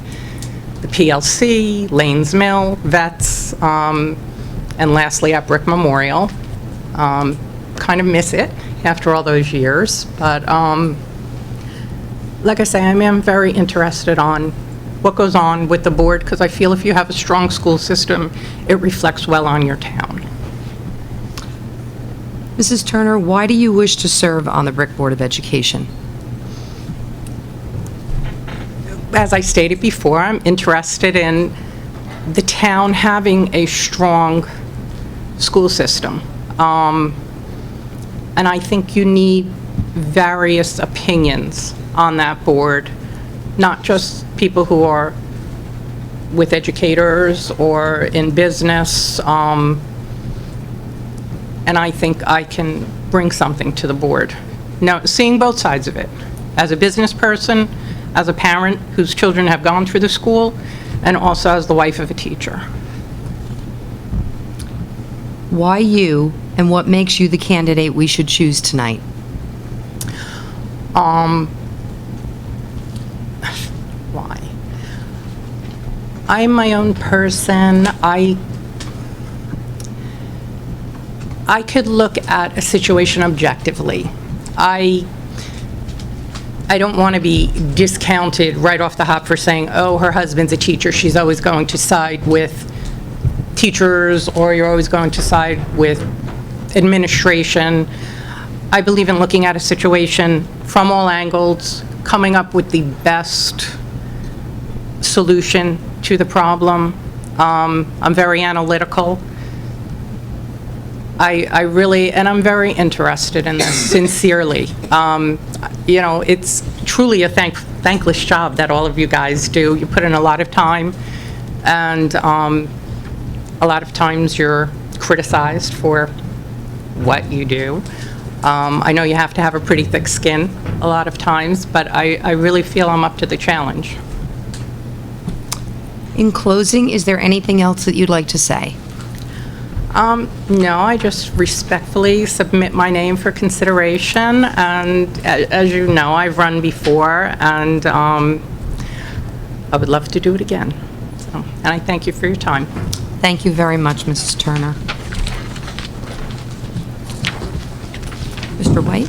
the PLC, Lanes Mill, Vets, and lastly at Brick Memorial. Kind of miss it after all those years, but like I say, I am very interested on what goes on with the board, because I feel if you have a strong school system, it reflects well on your town. Mrs. Turner, why do you wish to serve on the Brick Board of Education? As I stated before, I'm interested in the town having a strong school system. And I think you need various opinions on that board, not just people who are with educators or in business. And I think I can bring something to the board. Now, seeing both sides of it, as a business person, as a parent whose children have gone through the school, and also as the wife of a teacher. Why you, and what makes you the candidate we should choose tonight? Why? I'm my own person. I could look at a situation objectively. I don't want to be discounted right off the hop for saying, oh, her husband's a teacher, she's always going to side with teachers, or you're always going to side with administration. I believe in looking at a situation from all angles, coming up with the best solution to the problem. I'm very analytical. I really, and I'm very interested in this, sincerely. You know, it's truly a thankless job that all of you guys do. You put in a lot of time, and a lot of times you're criticized for what you do. I know you have to have a pretty thick skin a lot of times, but I really feel I'm up to the challenge. In closing, is there anything else that you'd like to say? No, I just respectfully submit my name for consideration, and as you know, I've run before, and I would love to do it again. So, and I thank you for your time. Thank you very much, Mrs. Turner. Mr. White?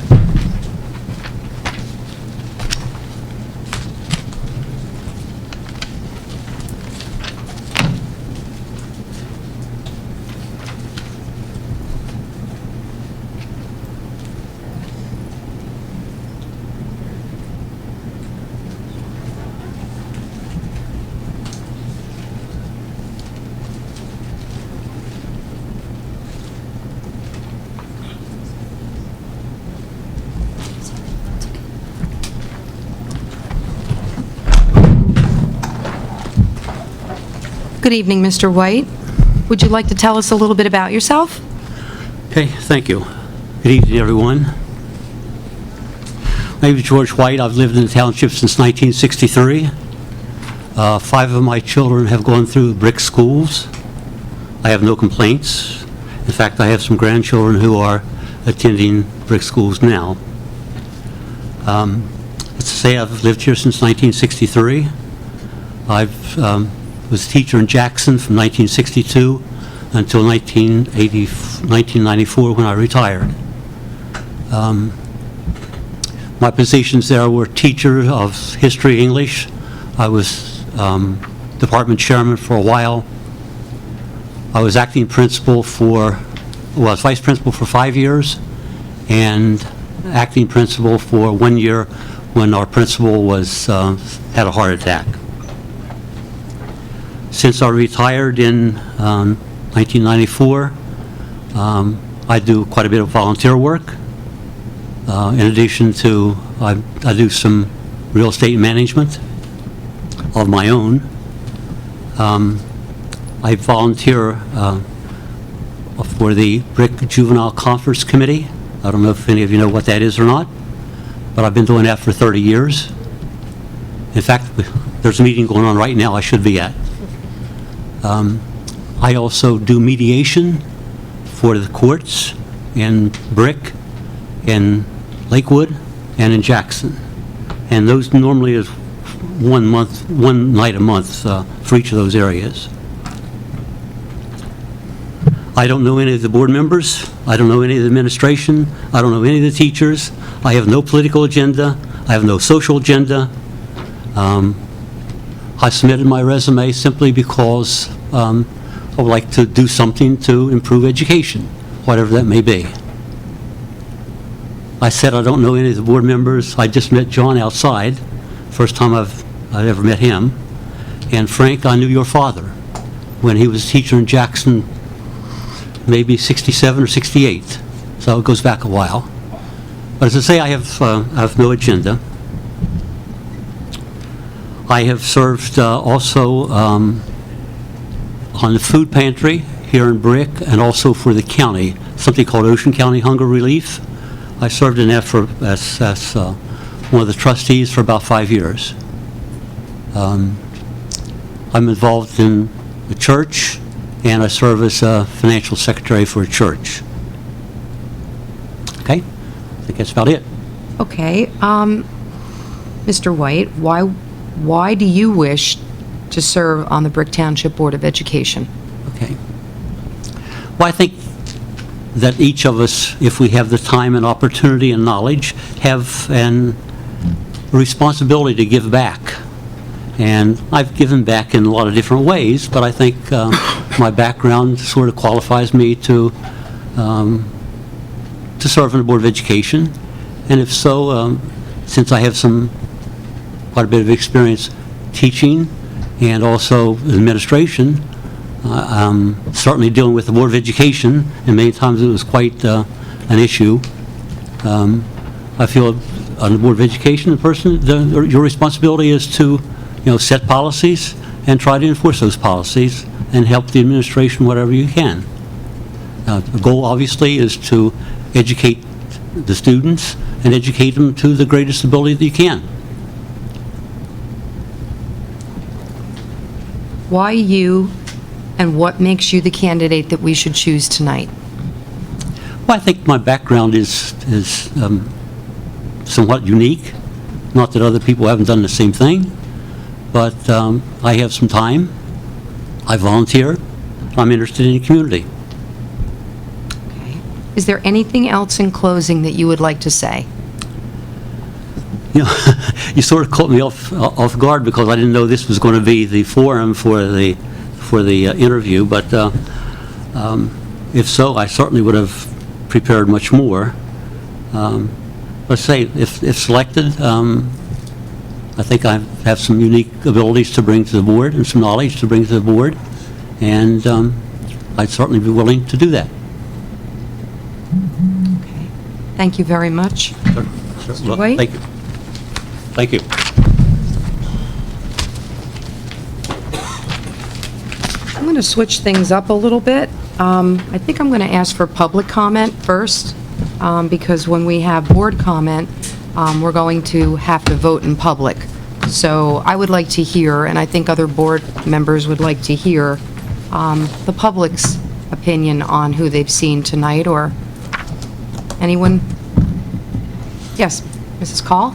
Good evening, Mr. White. Would you like to tell us a little bit about yourself? Okay, thank you. Good evening, everyone. My name is George White. I've lived in the township since 1963. 5 of my children have gone through brick schools. I have no complaints. In fact, I have some grandchildren who are attending brick schools now. Let's say I've lived here since 1963. I've was a teacher in Jackson from 1962 until 1994 when I retired. My positions there were teacher of history, English. I was department chairman for a while. I was acting principal for, well, I was vice principal for 5 years and acting principal for 1 year when our principal was had a heart attack. Since I retired in 1994, I do quite a bit of volunteer work. In addition to, I do some real estate management of my own. I volunteer for the Brick Juvenile Conference Committee. I don't know if any of you know what that is or not, but I've been doing that for 30 years. In fact, there's a meeting going on right now I should be at. I also do mediation for the courts in Brick, in Lakewood, and in Jackson. And those normally is one night a month for each of those areas. I don't know any of the board members. I don't know any of the administration. I don't know any of the teachers. I have no political agenda. I have no social agenda. I submitted my resume simply because I would like to do something to improve education, whatever that may be. I said I don't know any of the board members. I just met John outside, first time I'd ever met him. And Frank, I knew your father when he was a teacher in Jackson, maybe 67 or 68. So it goes back a while. But as I say, I have no agenda. I have served also on the food pantry here in Brick and also for the county, something called Ocean County Hunger Relief. I served in that as one of the trustees for about 5 years. I'm involved in the church, and I serve as a financial secretary for a church. Okay? I think that's about it. Okay, Mr. White, why do you wish to serve on the Brick Township Board of Education? Okay. Well, I think that each of us, if we have the time and opportunity and knowledge, have a responsibility to give back. And I've given back in a lot of different ways, but I think my background sort of qualifies me to serve on the Board of Education. And if so, since I have quite a bit of experience teaching and also administration, certainly dealing with the Board of Education, and many times it was quite an issue. I feel on the Board of Education, your responsibility is to, set policies and try to enforce those policies and help the administration whatever you can. The goal, obviously, is to educate the students and educate them to the greatest ability that you can. Why you, and what makes you the candidate that we should choose tonight? Well, I think my background is somewhat unique. Not that other people haven't done the same thing, but I have some time. I volunteer. I'm interested in the community. Okay. Is there anything else in closing that you would like to say? You sort of caught me off guard because I didn't know this was going to be the forum for the interview, but if so, I certainly would have prepared much more. Let's say, if selected, I think I have some unique abilities to bring to the board and some knowledge to bring to the board, and I'd certainly be willing to do that. Okay. Thank you very much. Well, White? thank you. Thank you. I'm going to switch things up a little bit. I think I'm going to ask for public comment first, because when we have board comment, we're going to have to vote in public. So I would like to hear, and I think other board members would like to hear, the public's opinion on who they've seen tonight, or anyone? Yes, Mrs. Call?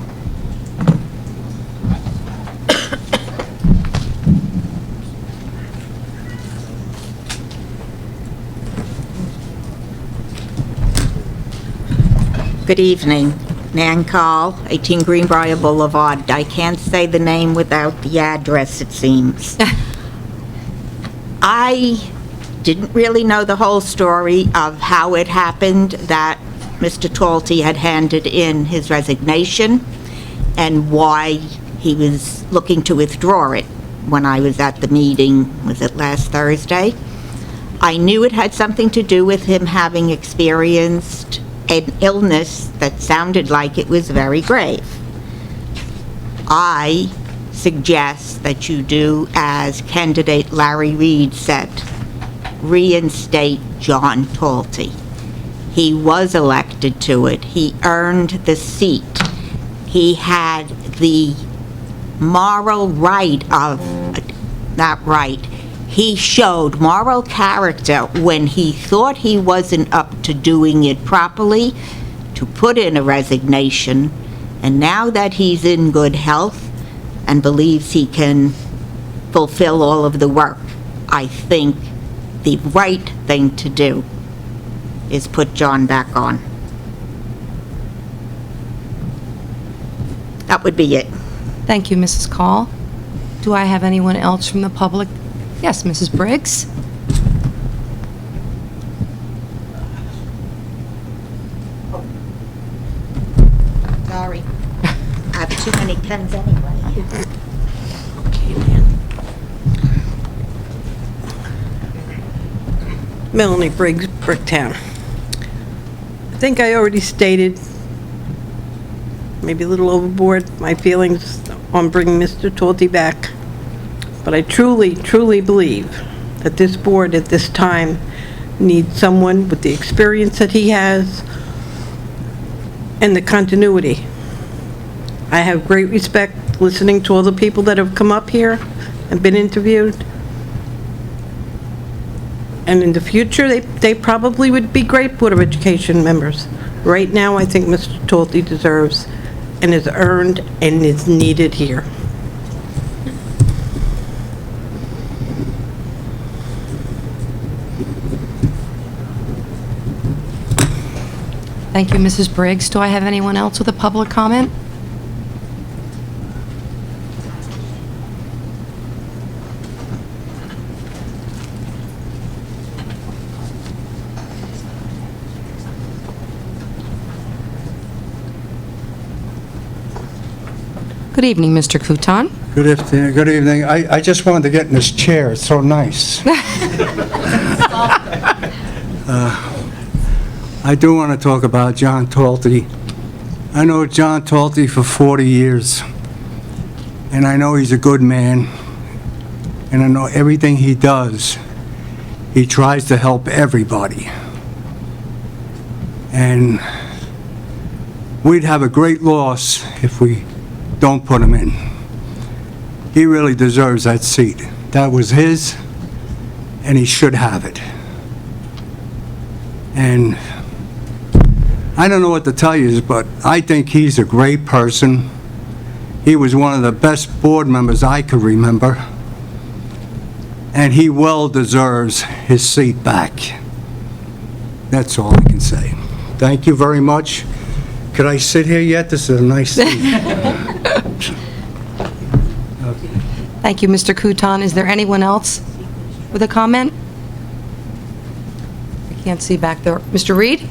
Good evening. Nan Call, 18 Greenbrier Boulevard. I can't say the name without the address, it seems. I didn't really know the whole story of how it happened that Mr. Talty had handed in his resignation and why he was looking to withdraw it when I was at the meeting, was it last Thursday? I knew it had something to do with him having experienced an illness that sounded like it was very grave. I suggest that you do as candidate Larry Reed said, reinstate John Talty. He was elected to it. He earned the seat. He had the moral right of, not right, he showed moral character when he thought he wasn't up to doing it properly, to put in a resignation, and now that he's in good health and believes he can fulfill all of the work, I think the right thing to do is put John back on. That would be it. Thank you, Mrs. Call. Do I have anyone else from the public? Yes, Mrs. Briggs? depends anyway. Melanie Briggs, Bricktown. I think I already stated, maybe a little overboard, my feelings on bringing Mr. Talty back. But I truly, truly believe that this board at this time needs someone with the experience that he has and the continuity. I have great respect listening to all the people that have come up here and been interviewed. And in the future, they probably would be great Board of Education members. Right now, I think Mr. Talty deserves and is earned and is needed here. Thank you, Mrs. Briggs. Do I have anyone else with a public comment? Good evening, Mr. Kutan. Good evening. I just wanted to get in this chair. It's so nice. I do want to talk about John Talty. I know John Talty for 40 years, and I know he's a good man, and I know everything he does, he tries to help everybody. And we'd have a great loss if we don't put him in. He really deserves that seat. That was his, and he should have it. And I don't know what to tell you, but I think he's a great person. He was one of the best board members I could remember, and he well deserves his seat back. That's all I can say. Thank you very much. Could I sit here yet? This is a nice seat. Thank you, Mr. Kutan. Is there anyone else with a comment? I can't see back there. Mr. Reed?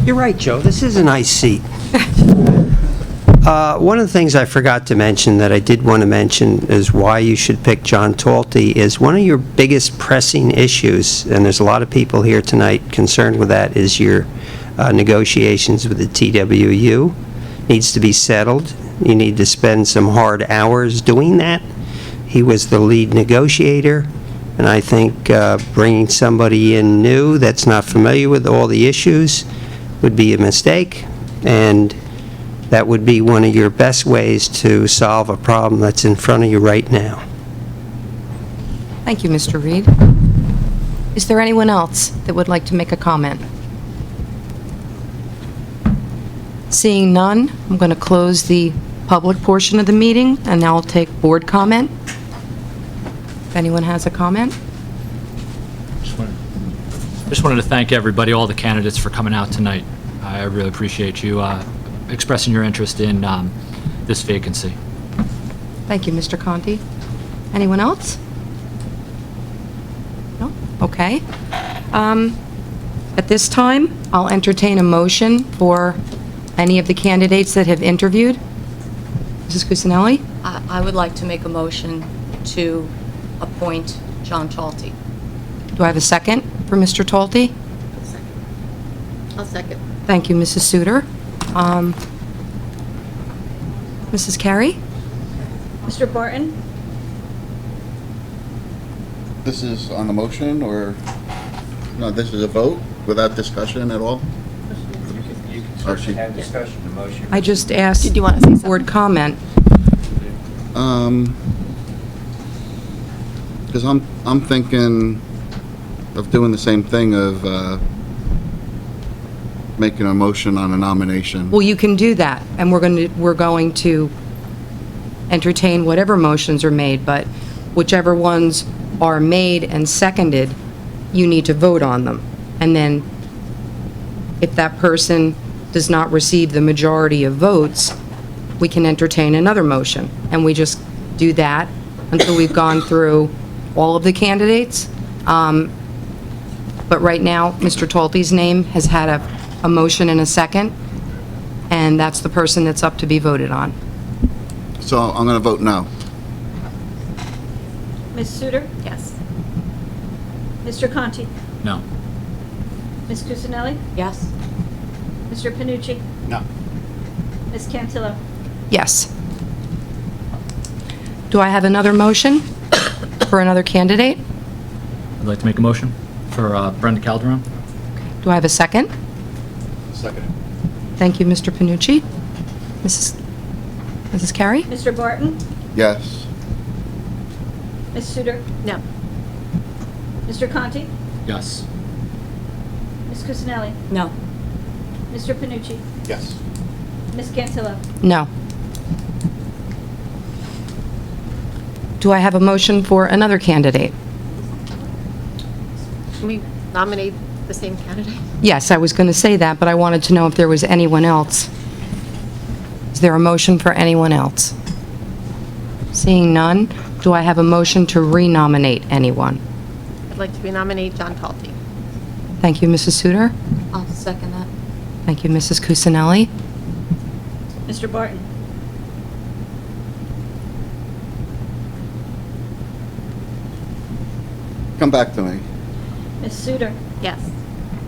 You're right, Joe. This is a nice seat. One of the things I forgot to mention that I did want to mention is why you should pick John Talty is one of your biggest pressing issues, and there's a lot of people here tonight concerned with that, is your negotiations with the TWU. Needs to be settled. You need to spend some hard hours doing that. He was the lead negotiator, and I think bringing somebody in new that's not familiar with all the issues would be a mistake, and that would be one of your best ways to solve a problem that's in front of you right now. Thank you, Mr. Reed. Is there anyone else that would like to make a comment? Seeing none, I'm going to close the public portion of the meeting, and now I'll take board comment. If anyone has a comment? Just wanted to thank everybody, all the candidates, for coming out tonight. I really appreciate you expressing your interest in this vacancy. Thank you, Mr. Conti. Anyone else? No? Okay. At this time, I'll entertain a motion for any of the candidates that have interviewed. Mrs. Cusinelli? I would like to make a motion to appoint John Talty. Do I have a second for Mr. Talty? I'll second. Thank you, Mrs. Suter. Mrs. Carey? Mr. Barton? This is on the motion, or, no, this is a vote without discussion at all? You can certainly have discussion, the motion. I just asked Did you want to say board comment. Because I'm thinking of doing the same thing of making a motion on a nomination. Well, you can do that, and we're going to entertain whatever motions are made, but whichever ones are made and seconded, you need to vote on them. And then, if that person does not receive the majority of votes, we can entertain another motion. And we just do that until we've gone through all of the candidates. But right now, Mr. Talty's name has had a motion and a second, and that's the person that's up to be voted on. So I'm going to vote no. Ms. Sudar? Yes. Mr. Conti? No. Ms. Cusinelli? Yes. Mr. Panucci? No. Ms. Cantillo? Yes. Do I have another motion for another candidate? I'd like to make a motion for Brenda Calderon. Do I have a second? Second. Thank you, Mr. Panucci. Mrs. Carey? Mr. Barton? Yes. Ms. Sudar? No. Mr. Conti? Yes. Ms. Cusinelli? No. Mr. Panucci? Yes. Ms. Cantillo? No. Do I have a motion for another candidate? Can we nominate the same candidate? Yes, I was going to say that, but I wanted to know if there was anyone else. Is there a motion for anyone else? Seeing none, do I have a motion to renominate anyone? I'd like to renominate John Talty. Thank you, Mrs. Sudar. I'll second that. Thank you, Mrs. Cusinelli. Mr. Barton? Come back to me. Ms. Sudar? Yes.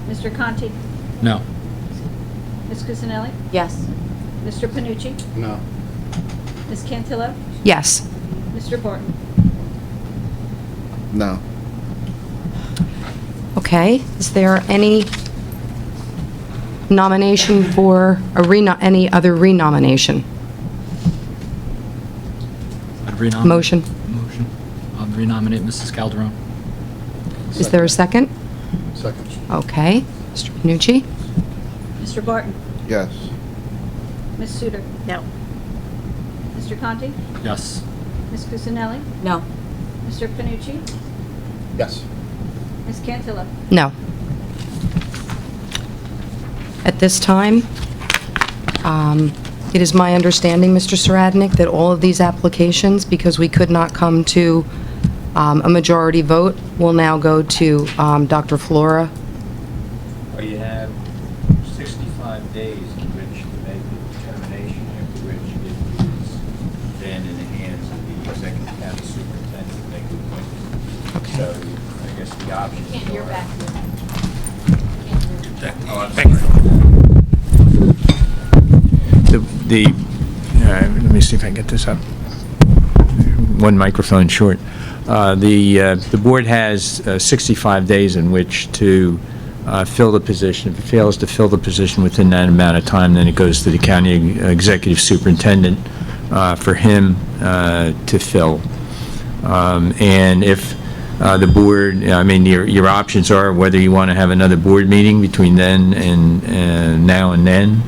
Mr. Conti? No. Ms. Cusinelli? Yes. Mr. Panucci? No. Ms. Cantillo? Yes. Mr. Barton? No. Okay, is there any nomination for any other renomination? I'd renominate. Motion. Motion. I'll renominate Mrs. Calderon. Is there a second? Second. Okay, Mr. Panucci? Mr. Barton? Yes. Ms. Sudar? No. Mr. Conti? Yes. Ms. Cusinelli? No. Mr. Panucci? Yes. Ms. Cantillo? No. At this time, it is my understanding, Mr. Saradnik, that all of these applications, because we could not come to a majority vote, will now go to Dr. Flora. Well, you have 65 days in which to make the determination, after which it is then in the hands of the executive county superintendent to make the appointment. Okay. So I guess the options are... You're back here. Let me see if I can get this up. One microphone short. The board has 65 days in which to fill the position. If it fails to fill the position within that amount of time, then it goes to the county executive superintendent for him to fill. And if the board, I mean, your options are whether you want to have another board meeting between then and now and then,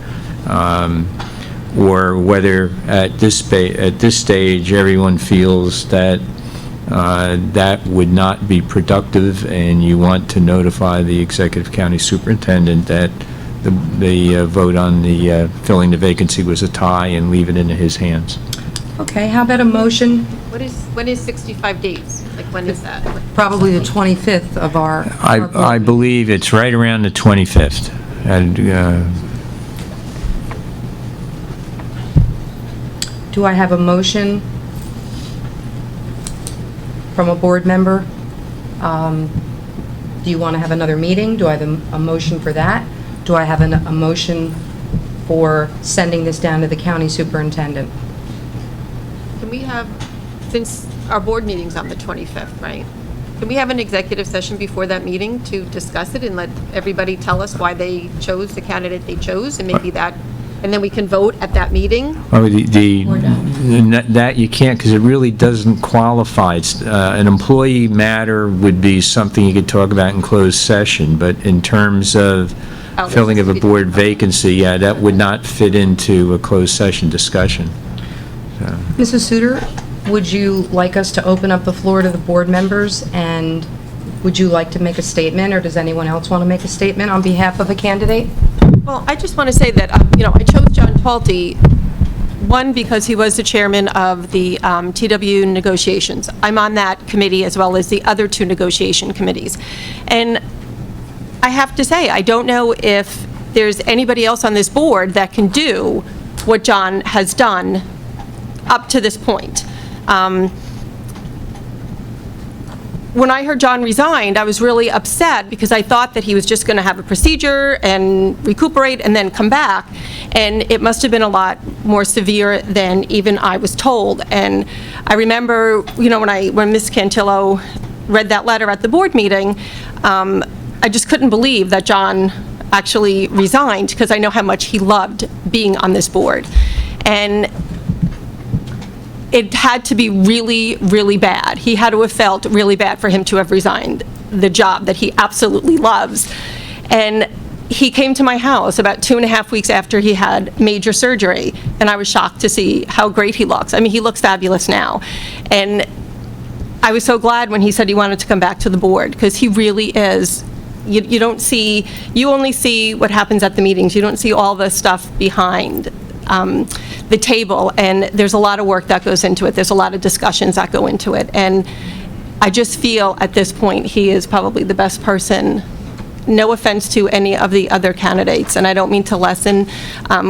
or whether at this stage everyone feels that that would not be productive and you want to notify the executive county superintendent that the vote on the filling the vacancy was a tie and leave it into his hands. Okay, how about a motion? When is 65 days? Like, when is that? Probably the 25th of our I believe it's right around the 25th. And, Do I have a motion from a board member? Do you want to have another meeting? Do I have a motion for that? Do I have a motion for sending this down to the county superintendent? Can we have, since our board meeting's on the 25th, right? Can we have an executive session before that meeting to discuss it and let everybody tell us why they chose the candidate they chose, and maybe that, and then we can vote at that meeting? well, that you can't, because it really doesn't qualify. An employee matter would be something you could talk about in closed session, but in terms of filling of a board vacancy, yeah, that would not fit into a closed session discussion. So. Mrs. Sudar, would you like us to open up the floor to the board members, and would you like to make a statement, or does anyone else want to make a statement on behalf of a candidate? Well, I just want to say that, I chose John Talty One, because he was the chairman of the TW negotiations. I'm on that committee as well as the other two negotiation committees. And I have to say, I don't know if there's anybody else on this board that can do what John has done up to this point. When I heard John resigned, I was really upset because I thought that he was just going to have a procedure and recuperate and then come back. And it must have been a lot more severe than even I was told. And I remember, when Ms. Cantillo read that letter at the board meeting, I just couldn't believe that John actually resigned, because I know how much he loved being on this board. And it had to be really, really bad. He had to have felt really bad for him to have resigned the job that he absolutely loves. And he came to my house about 2.5 weeks after he had major surgery, and I was shocked to see how great he looks. I mean, he looks fabulous now. And I was so glad when he said he wanted to come back to the board, because he really is. You don't see, you only see what happens at the meetings. You don't see all the stuff behind the table, and there's a lot of work that goes into it. There's a lot of discussions that go into it, and I just feel at this point he is probably the best person. No offense to any of the other candidates, and I don't mean to lessen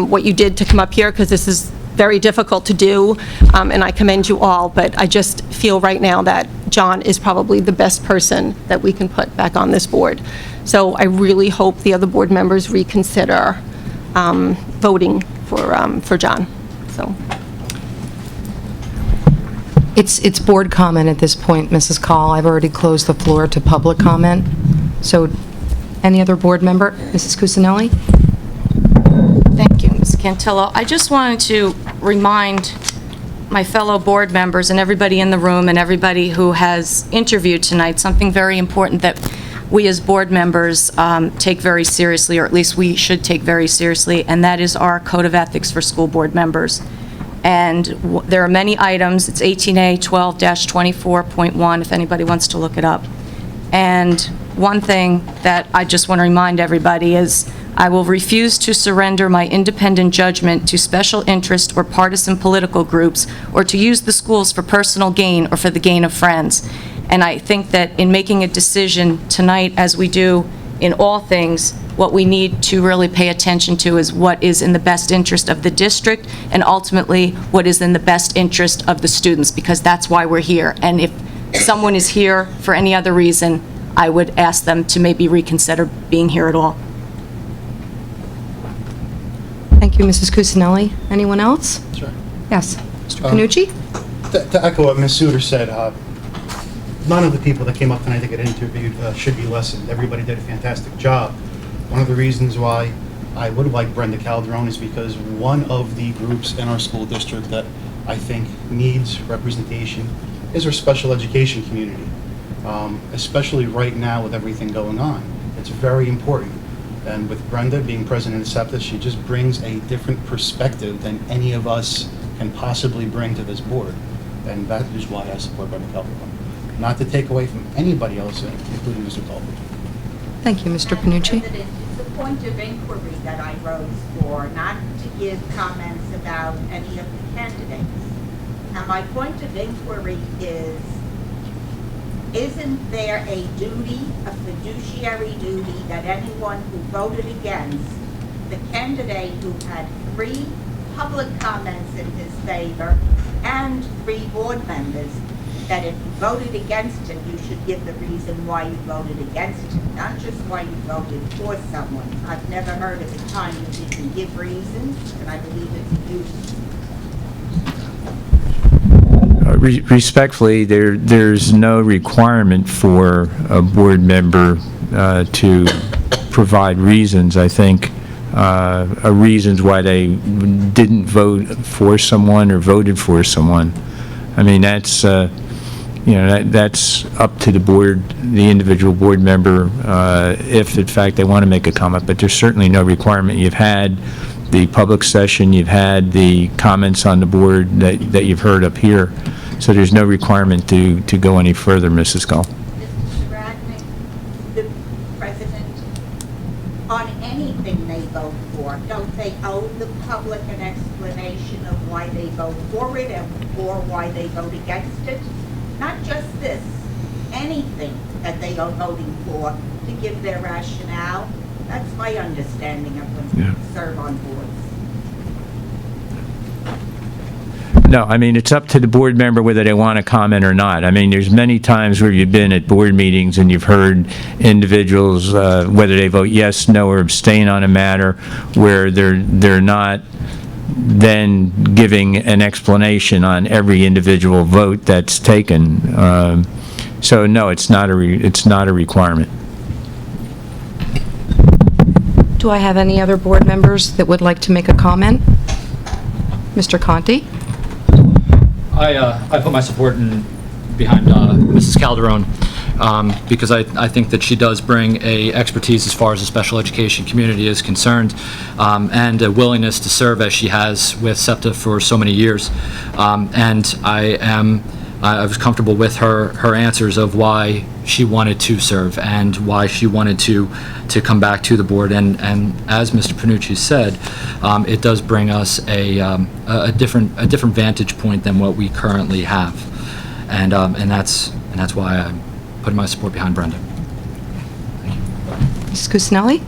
what you did to come up here, because this is very difficult to do, and I commend you all, but I just feel right now that John is probably the best person that we can put back on this board. So I really hope the other board members reconsider voting for John. So. It's board comment at this point, Mrs. Call. I've already closed the floor to public comment. So any other board member? Mrs. Cusinelli? Thank you, Ms. Cantillo. I just wanted to remind my fellow board members and everybody in the room and everybody who has interviewed tonight something very important that we as board members take very seriously, or at least we should take very seriously, and that is our code of ethics for school board members. And there are many items. It's 18A 12-24.1 if anybody wants to look it up. And one thing that I just want to remind everybody is I will refuse to surrender my independent judgment to special interest or partisan political groups, or to use the schools for personal gain or for the gain of friends. And I think that in making a decision tonight, as we do in all things, what we need to really pay attention to is what is in the best interest of the district, and ultimately what is in the best interest of the students, because that's why we're here. And if someone is here for any other reason, I would ask them to maybe reconsider being here at all. Thank you, Mrs. Cusinelli. Anyone else? Sure. Yes. Mr. Panucci? To echo what Ms. Suter said, none of the people that came up tonight to get interviewed should be lessened. Everybody did a fantastic job. One of the reasons why I would like Brenda Calderon is because one of the groups in our school district that I think needs representation is our special education community, especially right now with everything going on. It's very important. And with Brenda being president of SEPTA, she just brings a different perspective than any of us can possibly bring to this board. And that is why I support Brenda Calderon. Not to take away from anybody else, including Mr. Colbert. Thank you, Mr. Panucci. President, it's a point of inquiry that I rose for, not to give comments about any of the candidates. Now, my point of inquiry is, isn't there a duty, a fiduciary duty, that anyone who voted against the candidate who had 3 public comments in his favor and 3 board members, that if you voted against him, you should give the reason why you voted against him, not just why you voted for someone. I've never heard of a time you didn't give reasons, and I believe it's a duty. Respectfully, there's no requirement for a board member to provide reasons. I think reasons why they didn't vote for someone or voted for someone. I mean, that's that's up to the board, the individual board member, if in fact they want to make a comment. But there's certainly no requirement. You've had the public session, you've had the comments on the board that you've heard up here. So there's no requirement to go any further, Mrs. Gull. Mr. Radnick, the president, on anything they vote for? Don't they owe the public an explanation of why they vote for it or why they vote against it? Not just this, anything that they are voting for, to give their rationale. That's my understanding of when people serve on boards. No, I mean, it's up to the board member whether they want to comment or not. I mean, there's many times where you've been at board meetings and you've heard individuals, whether they vote yes, no, or abstain on a matter, where they're not then giving an explanation on every individual vote that's taken. So no, it's not a requirement. Do I have any other board members that would like to make a comment? Mr. Conti? I put my support behind Mrs. Calderon because I think that she does bring a expertise as far as the special education community is concerned, and a willingness to serve as she has with SEPTA for so many years. And I was comfortable with her answers of why she wanted to serve and why she wanted to come back to the board. And as Mr. Panucci said, it does bring us a different vantage point than what we currently have, and that's why I'm putting my support behind Brenda. Ms. Cusinelli?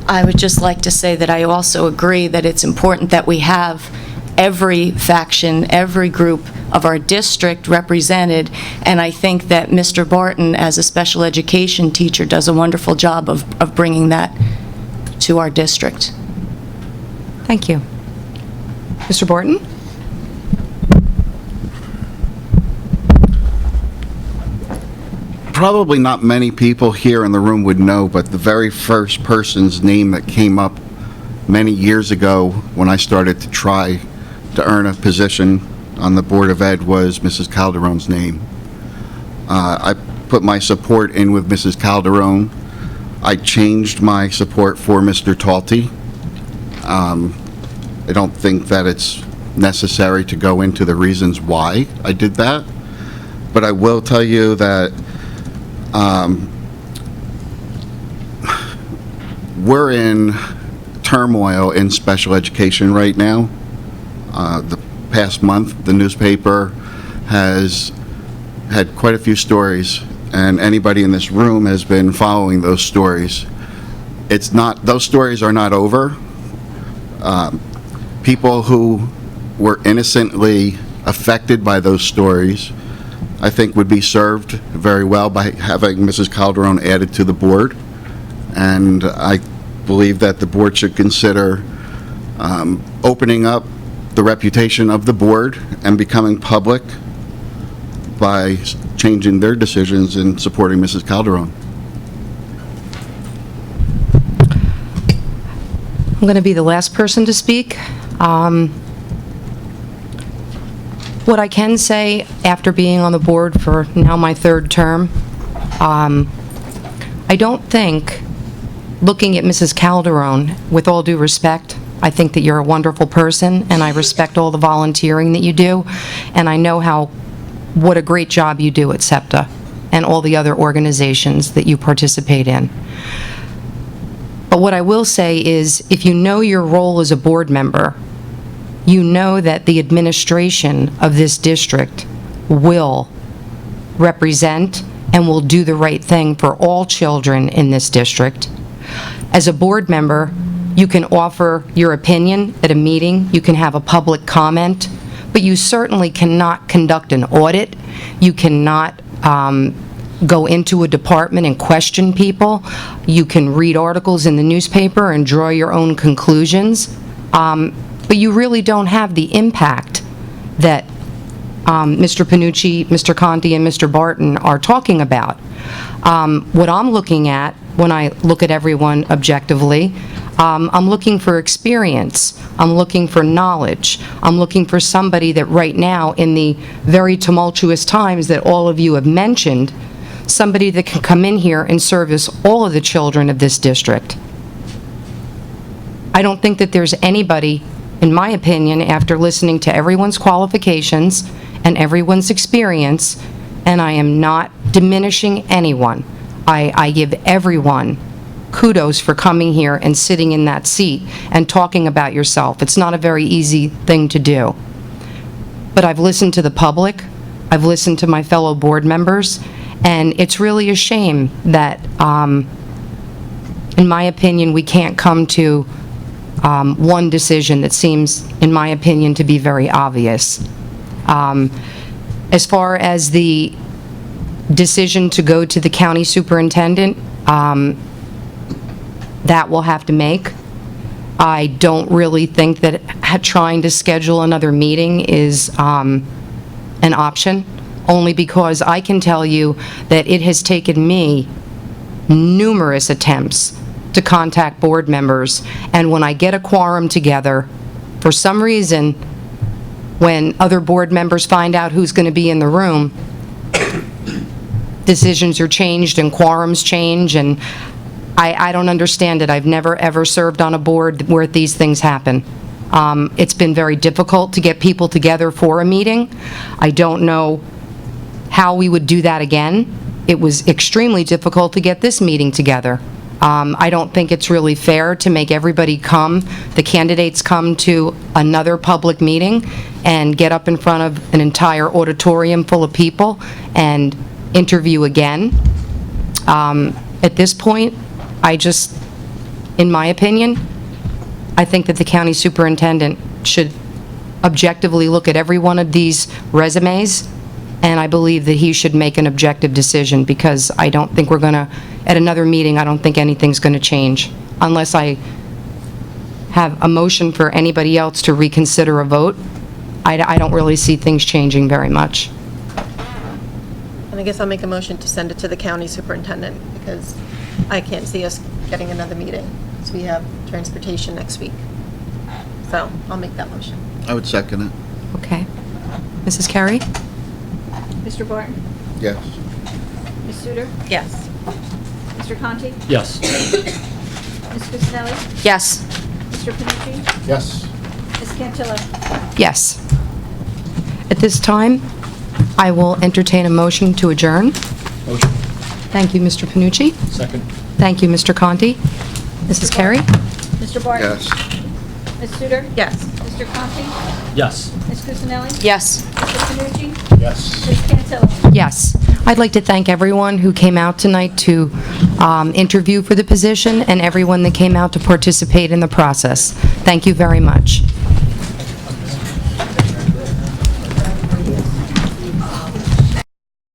I would just like to say that I also agree that it's important that we have every faction, every group of our district represented, and I think that Mr. Barton, as a special education teacher, does a wonderful job of bringing that to our district. Thank you. Mr. Barton? Probably not many people here in the room would know, but the very first person's name that came up many years ago when I started to try to earn a position on the Board of Ed was Mrs. Calderon's name. I put my support in with Mrs. Calderon. I changed my support for Mr. Talty. I don't think that it's necessary to go into the reasons why I did that, but I will tell you that we're in turmoil in special education right now. The past month, the newspaper has had quite a few stories, and anybody in this room has been following those stories. Those stories are not over. People who were innocently affected by those stories, I think, would be served very well by having Mrs. Calderon added to the board, and I believe that the board should consider opening up the reputation of the board and becoming public by changing their decisions and supporting Mrs. Calderon. I'm going to be the last person to speak. What I can say, after being on the board for now my third term, I don't think, looking at Mrs. Calderon, with all due respect, I think that you're a wonderful person, and I respect all the volunteering that you do, and I know what a great job you do at SEPTA and all the other organizations that you participate in. But what I will say is, if you know your role as a board member, you know that the administration of this district will represent and will do the right thing for all children in this district. As a board member, you can offer your opinion at a meeting, you can have a public comment, but you certainly cannot conduct an audit. You cannot go into a department and question people. You can read articles in the newspaper and draw your own conclusions, but you really don't have the impact that Mr. Panucci, Mr. Conti, and Mr. Barton are talking about. What I'm looking at when I look at everyone objectively, I'm looking for experience. I'm looking for knowledge. I'm looking for somebody that right now, in the very tumultuous times that all of you have mentioned, somebody that can come in here and service all of the children of this district. I don't think that there's anybody, in my opinion, after listening to everyone's qualifications and everyone's experience, and I am not diminishing anyone, I give everyone kudos for coming here and sitting in that seat and talking about yourself. It's not a very easy thing to do. But I've listened to the public, I've listened to my fellow board members, and it's really a shame that, in my opinion, we can't come to one decision that seems, in my opinion, to be very obvious. As far as the decision to go to the county superintendent, that we'll have to make. I don't really think that trying to schedule another meeting is an option, only because I can tell you that it has taken me numerous attempts to contact board members, and when I get a quorum together, for some reason, when other board members find out who's going to be in the room, decisions are changed and quorums change, and I don't understand it. I've never, ever served on a board where these things happen. It's been very difficult to get people together for a meeting. I don't know how we would do that again. It was extremely difficult to get this meeting together. I don't think it's really fair to make everybody come, the candidates come to another public meeting and get up in front of an entire auditorium full of people and interview again. At this point, in my opinion, I think that the county superintendent should objectively look at every one of these resumes, and I believe that he should make an objective decision, because I don't think we're going to, at another meeting, I don't think anything's going to change, unless I have a motion for anybody else to reconsider a vote. I don't really see things changing very much. And I guess I'll make a motion to send it to the county superintendent, because I can't see us getting another meeting, so we have transportation next week. So I'll make that motion. I would second it. Okay. Mrs. Carey? Mr. Barton? Yes. Ms. Sudar? Yes. Mr. Conti? Yes. Ms. Cusinelli? Yes. Mr. Panucci? Yes. Ms. Cantillo? Yes. At this time, I will entertain a motion to adjourn. Motion. Thank you, Mr. Panucci. Second. Thank you, Mr. Conti. Mrs. Carey? Mr. Barton? Yes. Ms. Sudar? Yes. Mr. Conti? Yes. Ms. Cusinelli? Yes. Mr. Panucci? Yes. Ms. Cantillo? Yes. I'd like to thank everyone who came out tonight to interview for the position, and everyone that came out to participate in the process. Thank you very much.